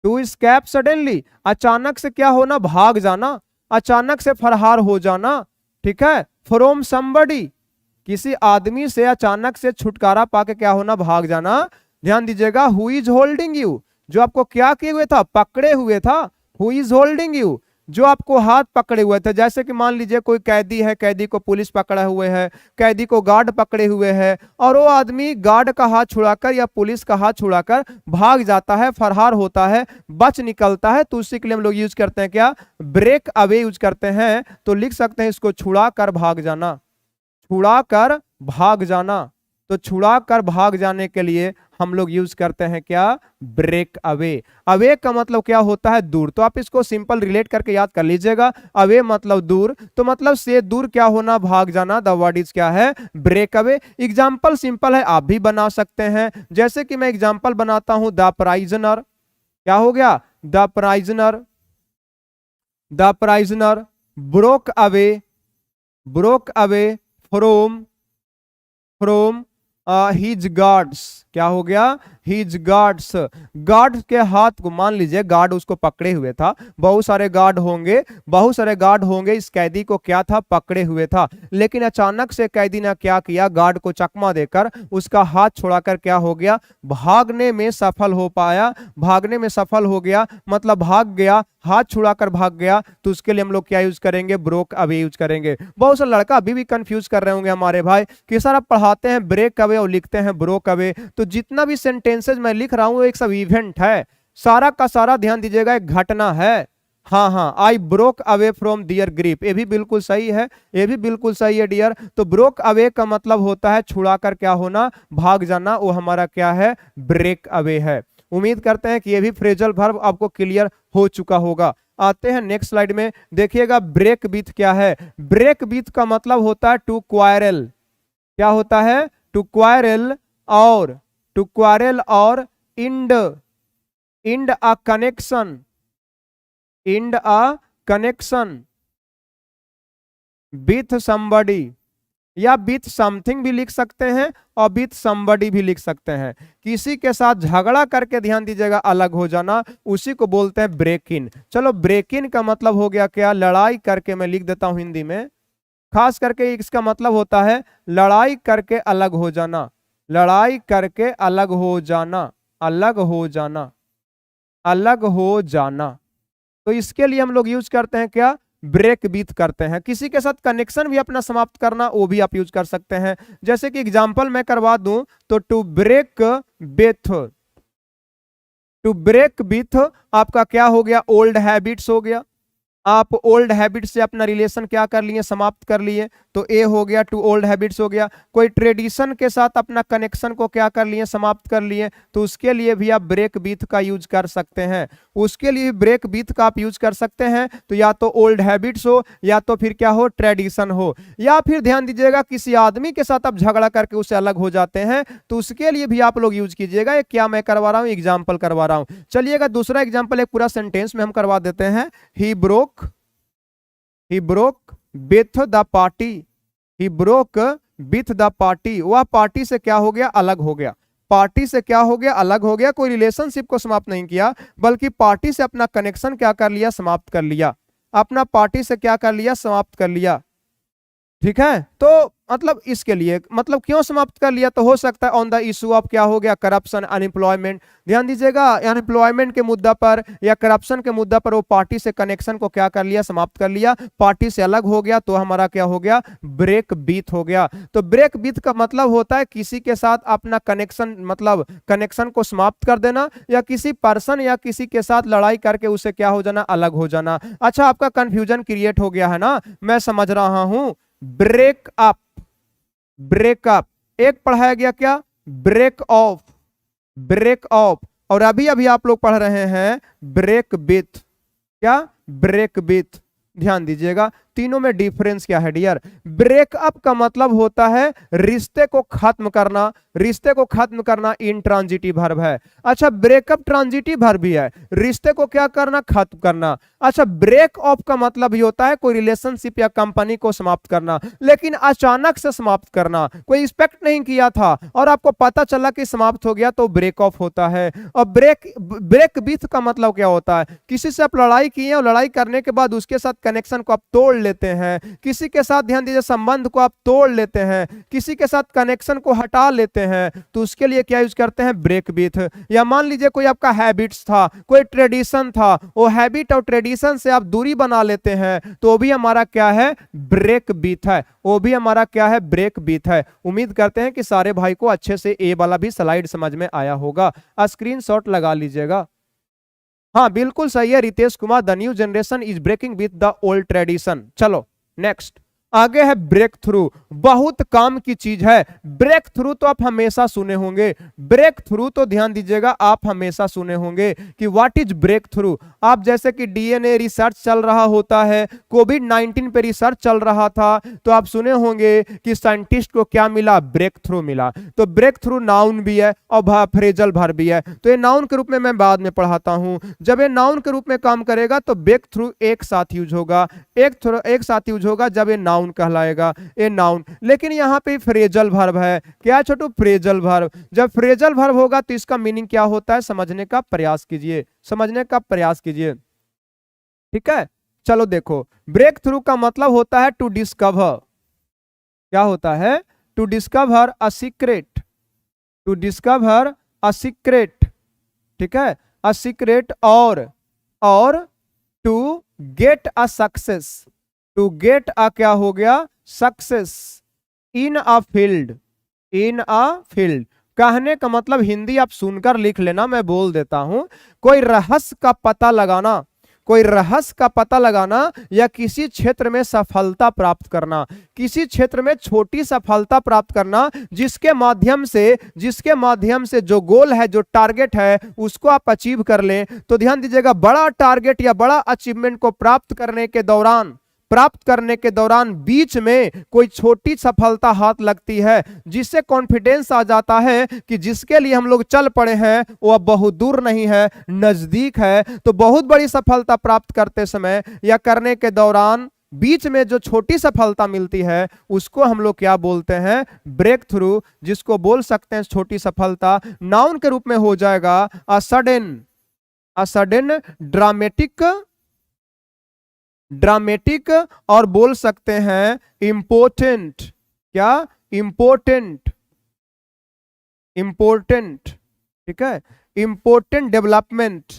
टू स्कैप सडनली, अचानक से क्या होना, भाग जाना, अचानक से फरार हो जाना। ठीक है, फ्रॉम समबडी, किसी आदमी से अचानक से छुटकारा पाके क्या होना, भाग जाना। ध्यान दीजिएगा, हु इज होल्डिंग यू, जो आपको क्या किए हुए था, पकड़े हुए था। हु इज होल्डिंग यू, जो आपको हाथ पकड़े हुए थे। जैसे कि मान लीजिए कोई कैदी है, कैदी को पुलिस पकड़ा हुए है, कैदी को गार्ड पकड़े हुए है, और वो आदमी गार्ड का हाथ छुड़ाकर या पुलिस का हाथ छुड़ाकर भाग जाता है, फरार होता है, बच निकलता है। तो उसी के लिए हम लोग यूज करते हैं क्या, ब्रेक अवे यूज करते हैं। तो लिख सकते हैं इसको, छुड़ा कर भाग जाना, छुड़ा कर भाग जाना, तो छुड़ा कर भाग जाने के लिए हम लोग यूज करते हैं क्या, ब्रेक अवे। अवे का मतलब क्या होता है, दूर। तो आप इसको सिंपल रिलेट करके याद कर लीजिएगा, अवे मतलब दूर, तो मतलब से दूर क्या होना, भाग जाना, द वर्ड इज क्या है, ब्रेक अवे। एग्जाम्पल सिंपल है, आप भी बना सकते हैं। जैसे कि मैं एग्जाम्पल बनाता हूं, द प्राइजनर, क्या हो गया, the prisoner, the prisoner broke away, broke away from, from his guards, क्या हो गया, हिज गार्ड्स। गार्ड के हाथ को, मान लीजिए गार्ड उसको पकड़े हुए था, बहुत सारे गार्ड होंगे, बहुत सारे गार्ड होंगे, इस कैदी को क्या था, पकड़े हुए था। लेकिन अचानक से कैदी ने क्या किया, गार्ड को चकमा देकर उसका हाथ छुड़ाकर क्या हो गया, भागने में सफल हो पाया, भागने में सफल हो गया, मतलब भाग गया, हाथ छुड़ाकर भाग गया। तो उसके लिए हम लोग क्या यूज करेंगे, ब्रोक अवे यूज करेंगे। बहुत सारे लड़का अभी भी कंफ्यूज कर रहे होंगे हमारे भाई कि सर आप पढ़ाते हैं ब्रेक अवे और लिखते हैं ब्रोक अवे, तो जितना भी सेंटेंसेज मैं लिख रहा हूं एक सब इवेंट है, सारा का सारा ध्यान दीजिएगा, एक घटना है। हाँ हाँ, I broke away from their grip, ये भी बिल्कुल सही है, ये भी बिल्कुल सही है डियर। तो ब्रोक अवे का मतलब होता है छुड़ाकर क्या होना, भाग जाना, वो हमारा क्या है, ब्रेक अवे है। उम्मीद करते हैं कि ये भी फ्रेजल वर्ब आपको क्लियर हो चुका होगा। आते हैं नेक्स्ट स्लाइड में, देखिएगा ब्रेक विथ क्या है। ब्रेक विथ का मतलब होता है टू क्वारल, क्या होता है, टू क्वारल, और टू क्वारल और end, end a connection, end a connection with somebody, या विथ समथिंग भी लिख सकते हैं और विथ समबडी भी लिख सकते हैं। किसी के साथ झगड़ा करके, ध्यान दीजिएगा, अलग हो जाना, उसी को बोलते हैं ब्रेक इन। चलो ब्रेक इन का मतलब हो गया क्या, लड़ाई करके, मैं लिख देता हूं हिंदी में, खास करके इसका मतलब होता है लड़ाई करके अलग हो जाना, लड़ाई करके अलग हो जाना, अलग हो जाना, अलग हो जाना। तो इसके लिए हम लोग यूज करते हैं क्या, ब्रेक विथ करते हैं। किसी के साथ कनेक्शन भी अपना समाप्त करना, वो भी आप यूज कर सकते हैं। जैसे कि एग्जांपल मैं करवा दूं तो to break with, to break with आपका क्या हो गया, ओल्ड हैबिट्स हो गया। आप ओल्ड हैबिट से अपना रिलेशन क्या कर लिए, समाप्त कर लिए, तो ए हो गया, टू ओल्ड हैबिट्स हो गया। कोई ट्रेडिशन के साथ अपना कनेक्शन को क्या कर लिए, समाप्त कर लिए, तो उसके लिए भी आप ब्रेक विथ का यूज कर सकते हैं। उसके लिए ब्रेक विथ का आप यूज कर सकते हैं, तो या तो ओल्ड हैबिट्स हो, या तो फिर क्या हो, ट्रेडिशन हो, या फिर ध्यान दीजिएगा किसी आदमी के साथ आप झगड़ा करके उससे अलग हो जाते हैं, तो उसके लिए भी आप लोग यूज कीजिएगा। ये क्या मैं करवा रहा हूं, एग्जाम्पल करवा रहा हूं। चलिएगा दूसरा एग्जाम्पल एक पूरा सेंटेंस में हम करवा देते हैं। ही broke with the party, he broke with the party, वह पार्टी से क्या हो गया, अलग हो गया, पार्टी से क्या हो गया, अलग हो गया। कोई रिलेशनशिप को समाप्त नहीं किया, बल्कि पार्टी से अपना कनेक्शन क्या कर लिया, समाप्त कर लिया, अपना पार्टी से क्या कर लिया, समाप्त कर लिया। ठीक है, तो मतलब इसके लिए, मतलब क्यों समाप्त कर लिया, तो हो सकता है ऑन द इशू ऑफ क्या हो गया, करप्शन, अनएम्प्लॉयमेंट। ध्यान दीजिएगा, अनएम्प्लॉयमेंट के मुद्दा पर या करप्शन के मुद्दा पर वो पार्टी से कनेक्शन को क्या कर लिया, समाप्त कर लिया, पार्टी से अलग हो गया, तो हमारा क्या हो गया, ब्रेक विथ हो गया। तो ब्रेक विथ का मतलब होता है किसी के साथ अपना कनेक्शन, मतलब कनेक्शन को समाप्त कर देना, या किसी पर्सन या किसी के साथ लड़ाई करके उसे क्या हो जाना, अलग हो जाना। अच्छा, आपका कंफ्यूजन क्रिएट हो गया है ना, मैं समझ रहा हूं। ब्रेक अप, ब्रेकअप, एक पढ़ाया गया क्या, ब्रेक ऑफ, ब्रेक ऑफ, और अभी अभी आप लोग पढ़ रहे हैं ब्रेक विथ, क्या, ब्रेक विथ। ध्यान दीजिएगा तीनों में डिफरेंस क्या है डियर। ब्रेकअप का मतलब होता है रिश्ते को खत्म करना, रिश्ते को खत्म करना इंट्रांजिटिव वर्ब है। अच्छा, ब्रेकअप ट्रांजिटिव वर्ब भी है, रिश्ते को क्या करना, खत्म करना। अच्छा, ब्रेक ऑफ का मतलब ही होता है कोई रिलेशनशिप या कंपनी को समाप्त करना, लेकिन अचानक से समाप्त करना, कोई एक्सपेक्ट नहीं किया था और आपको पता चला कि समाप्त हो गया, तो ब्रेक ऑफ होता है। और ब्रेक विथ का मतलब क्या होता है, किसी से आप लड़ाई किए और लड़ाई करने के बाद उसके साथ कनेक्शन को आप तोड़ लेते हैं, किसी के साथ, ध्यान दीजिए, संबंध को आप तोड़ लेते हैं, किसी के साथ कनेक्शन को हटा लेते हैं, तो उसके लिए क्या यूज करते हैं, ब्रेक विथ। या मान लीजिए कोई आपका हैबिट्स था, कोई ट्रेडिशन था, वो हैबिट और ट्रेडिशन से आप दूरी बना लेते हैं, तो भी हमारा क्या है, ब्रेक विथ है, वो भी हमारा क्या है, ब्रेक विथ है। उम्मीद करते हैं कि सारे भाई को अच्छे से ए वाला भी स्लाइड समझ में आया होगा, स्क्रीनशॉट लगा लीजिएगा। हाँ बिल्कुल सही है Ritesh Kumar, the new generation is breaking with the old tradition. चलो नेक्स्ट, आगे है ब्रेक थ्रू, बहुत काम की चीज है। ब्रेक थ्रू तो आप हमेशा सुने होंगे, ब्रेक थ्रू तो ध्यान दीजिएगा आप हमेशा सुने होंगे कि व्हाट इज ब्रेक थ्रू। आप जैसे कि डीएनए रिसर्च चल रहा होता है, कोविड-19 पे रिसर्च चल रहा था, तो आप सुने होंगे कि साइंटिस्ट को क्या मिला, ब्रेक थ्रू मिला। तो ब्रेक थ्रू नाउन भी है और फ्रेजल वर्ब भी है। तो ये नाउन के रूप में मैं बाद में पढ़ाता हूं। जब ये नाउन के रूप में काम करेगा तो ब्रेक थ्रू एक साथ यूज होगा, एक साथ यूज होगा जब ये नाउन कहलाएगा, ये नाउन। लेकिन यहाँ पे फ्रेजल वर्ब है। क्या छोटू, फ्रेजल वर्ब। जब फ्रेजल वर्ब होगा तो इसका मीनिंग क्या होता है, समझने का प्रयास कीजिए, समझने का प्रयास कीजिए। ठीक है, चलो देखो, ब्रेक थ्रू का मतलब होता है टू डिस्कवर। क्या होता है, to discover a secret, to discover a secret. ठीक है, अ सीक्रेट, और to get a success, to get a क्या हो गया, success in a field, in a field. कहने का मतलब हिंदी आप सुनकर लिख लेना, मैं बोल देता हूं। कोई रहस्य का पता लगाना, कोई रहस्य का पता लगाना, या किसी क्षेत्र में सफलता प्राप्त करना, किसी क्षेत्र में छोटी सफलता प्राप्त करना, जिसके माध्यम से जो गोल है, जो टारगेट है, उसको आप अचीव कर लें। तो ध्यान दीजिएगा, बड़ा टारगेट या बड़ा अचीवमेंट को प्राप्त करने के दौरान बीच में कोई छोटी सफलता हाथ लगती है, जिससे कॉन्फिडेंस आ जाता है कि जिसके लिए हम लोग चल पड़े हैं वो अब बहुत दूर नहीं है, नजदीक है। तो बहुत बड़ी सफलता प्राप्त करते समय या करने के दौरान बीच में जो छोटी सफलता मिलती है उसको हम लोग क्या बोलते हैं, ब्रेक थ्रू, जिसको बोल सकते हैं छोटी सफलता। नाउन के रूप में हो जाएगा अ सडन ड्रामेटिक, और बोल सकते हैं इंपोर्टेंट। क्या, इंपोर्टेंट, इंपोर्टेंट। ठीक है, इंपोर्टेंट डेवलपमेंट,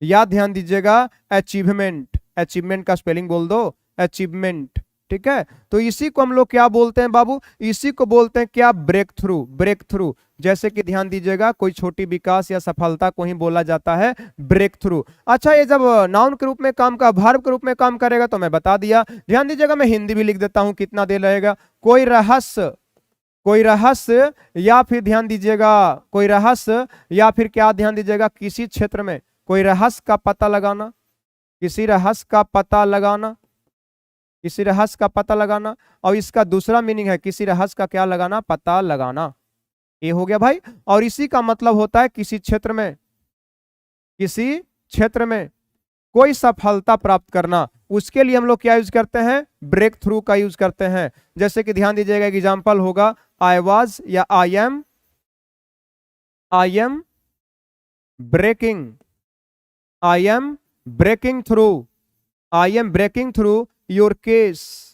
या ध्यान दीजिएगा अचीवमेंट, अचीवमेंट का स्पेलिंग बोल दो, अचीवमेंट। ठीक है, तो इसी को हम लोग क्या बोलते हैं बाबू, इसी को बोलते हैं क्या, ब्रेक थ्रू, ब्रेक थ्रू। जैसे कि ध्यान दीजिएगा, कोई छोटी विकास या सफलता को ही बोला जाता है ब्रेक थ्रू। अच्छा, ये जब नाउन के रूप में काम का, वर्ब के रूप में काम करेगा तो मैं बता दिया। ध्यान दीजिएगा, मैं हिंदी भी लिख देता हूं, कितना देर रहेगा। कोई रहस्य, कोई रहस्य, या फिर ध्यान दीजिएगा कोई रहस्य, या फिर क्या, ध्यान दीजिएगा किसी क्षेत्र में कोई रहस्य का पता लगाना, किसी रहस्य का पता लगाना, किसी रहस्य का पता लगाना। और इसका दूसरा मीनिंग है किसी रहस्य का क्या लगाना, पता लगाना। ये हो गया भाई। और इसी का मतलब होता है किसी क्षेत्र में, किसी क्षेत्र में कोई सफलता प्राप्त करना। उसके लिए हम लोग क्या यूज करते हैं, ब्रेक थ्रू का यूज करते हैं। जैसे कि ध्यान दीजिएगा, एग्जांपल होगा आई वाज या I am breaking, I am breaking through, I am breaking through your case.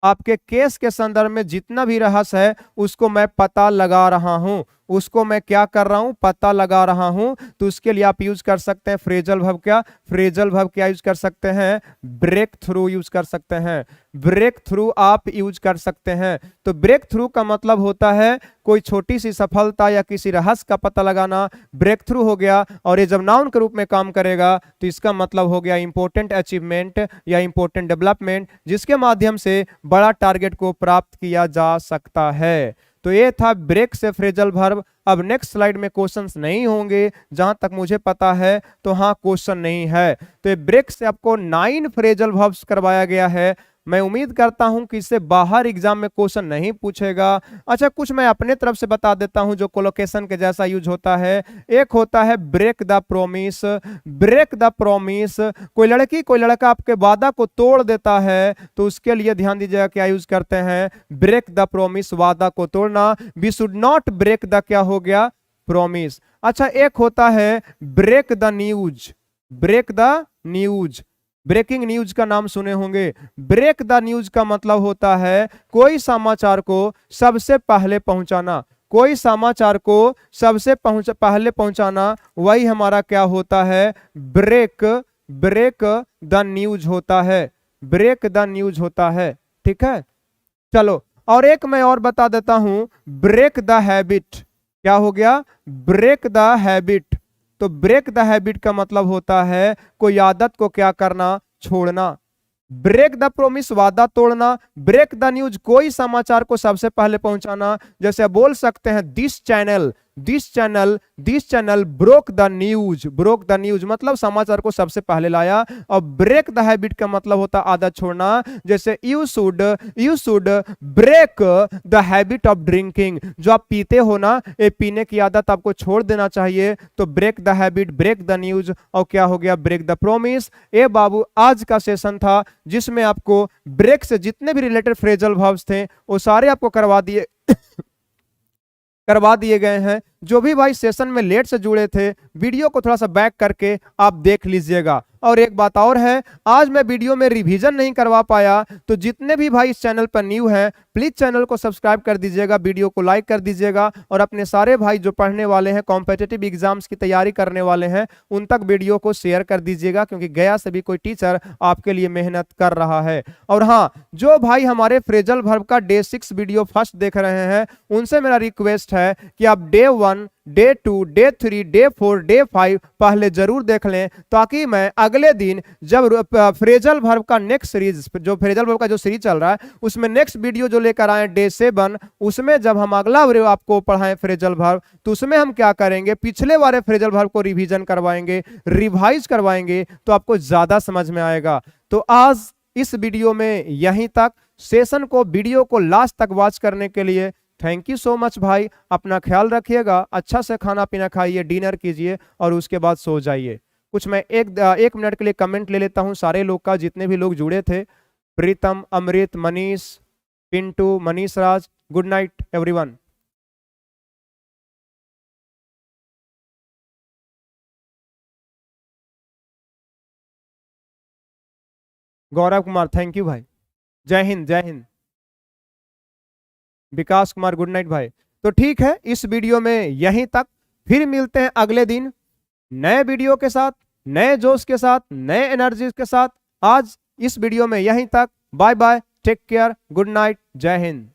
आपके केस के संदर्भ में जितना भी रहस्य है उसको मैं पता लगा रहा हूं, उसको मैं क्या कर रहा हूं, पता लगा रहा हूं। तो उसके लिए आप यूज कर सकते हैं फ्रेजल वर्ब। क्या, फ्रेजल वर्ब क्या यूज कर सकते हैं, ब्रेक थ्रू यूज कर सकते हैं, ब्रेक थ्रू आप यूज कर सकते हैं। तो ब्रेक थ्रू का मतलब होता है कोई छोटी सी सफलता या किसी रहस्य का पता लगाना, ब्रेक थ्रू हो गया। और ये जब नाउन के रूप में काम करेगा तो इसका मतलब हो गया इंपॉर्टेंट अचीवमेंट या इंपॉर्टेंट डेवलपमेंट, जिसके माध्यम से बड़ा टारगेट को प्राप्त किया जा सकता है। तो ये था ब्रेक से फ्रेजल वर्ब। अब नेक्स्ट स्लाइड में क्वेश्चंस नहीं होंगे जहां तक मुझे पता है, तो हाँ क्वेश्चन नहीं है। तो ये ब्रेक से आपको 9 फ्रेजल वर्ब्स करवाया गया है। मैं उम्मीद करता हूं कि इससे बाहर एग्जाम में क्वेश्चन नहीं पूछेगा। अच्छा, कुछ मैं अपने तरफ से बता देता हूं जो कोलोकेशन के जैसा यूज होता है। एक होता है break the promise, break the promise. कोई लड़की कोई लड़का आपके वादा को तोड़ देता है तो उसके लिए ध्यान दीजिएगा क्या यूज करते हैं, ब्रेक द प्रोमिस, वादा को तोड़ना। We should not break the क्या हो गया, प्रोमिस। अच्छा, एक होता है break the news, break the news. Breaking news का नाम सुने होंगे। ब्रेक द न्यूज का मतलब होता है कोई समाचार को सबसे पहले पहुंचाना, कोई समाचार को सबसे पहले पहुंचाना, वही हमारा क्या होता है, ब्रेक द न्यूज होता है, ब्रेक द न्यूज होता है। ठीक है, चलो और एक मैं और बता देता हूं, ब्रेक द हैबिट। क्या हो गया, ब्रेक द हैबिट। तो ब्रेक द हैबिट का मतलब होता है कोई आदत को क्या करना, छोड़ना। ब्रेक द प्रोमिस, वादा तोड़ना। ब्रेक द न्यूज, कोई समाचार को सबसे पहले पहुंचाना। जैसे बोल सकते हैं this channel broke the news. Broke the news मतलब समाचार को सबसे पहले लाया। और ब्रेक द हैबिट का मतलब होता है आदत छोड़ना। जैसे you should break the habit of drinking, जो आप पीते हो ना, ये पीने की आदत आपको छोड़ देना चाहिए। तो break the habit, break the news, और क्या हो गया, ब्रेक द प्रोमिस। ए बाबू, आज का सेशन था जिसमें आपको ब्रेक से जितने भी रिलेटेड फ्रेजल वर्ब्स थे वो सारे आपको करवा दिए गए हैं। जो भी भाई सेशन में लेट से जुड़े थे, वीडियो को थोड़ा सा बैक करके आप देख लीजिएगा। और एक बात और है, आज मैं वीडियो में रिवीजन नहीं करवा पाया, तो जितने भी भाई इस चैनल पर न्यू हैं प्लीज चैनल को सब्सक्राइब कर दीजिएगा, वीडियो को लाइक कर दीजिएगा, और अपने सारे भाई जो पढ़ने वाले हैं, कॉम्पिटिटिव एग्जाम्स की तैयारी करने वाले हैं, उन तक वीडियो को शेयर कर दीजिएगा, क्योंकि गया से भी कोई टीचर आपके लिए मेहनत कर रहा है। और हाँ, जो भाई हमारे फ्रेजल वर्ब का डे 6 वीडियो फर्स्ट देख रहे हैं, उनसे मेरा रिक्वेस्ट है कि आप day 1, day 2, day 3, day 4, day 5 पहले जरूर देख लें, ताकि मैं अगले दिन जब फ्रेजल वर्ब का नेक्स्ट सीरीज, जो फ्रेजल वर्ब का जो सीरीज चल रहा है, उसमें नेक्स्ट वीडियो जो लेकर आए डे 7, उसमें जब हम अगला वीडियो आपको पढ़ाएं फ्रेजल वर्ब, तो उसमें हम क्या करेंगे, पिछले वाले फ्रेजल वर्ब को रिवीजन करवाएंगे, रिवाइज करवाएंगे, तो आपको ज्यादा समझ में आएगा। तो आज इस वीडियो में यहीं तक। सेशन को, वीडियो को लास्ट तक वॉच करने के लिए थैंक यू सो मच भाई। अपना ख्याल रखिएगा, अच्छा से खाना पीना खाइए, डिनर कीजिए और उसके बाद सो जाइए। कुछ मैं एक मिनट के लिए कमेंट ले लेता हूं सारे लोग का, जितने भी लोग जुड़े थे। Pritam, Amrit, Manish, Pintu, Manish Raj, good night everyone. Gaurav Kumar, thank you भाई। जय हिंद, जय हिंद। विकास कुमार, गुड नाइट भाई। तो ठीक है, इस वीडियो में यहीं तक, फिर मिलते हैं अगले दिन नए वीडियो के साथ, नए जोश के साथ, नए एनर्जी के साथ। आज इस वीडियो में यहीं तक। Bye bye, take care, good night, जय हिंद।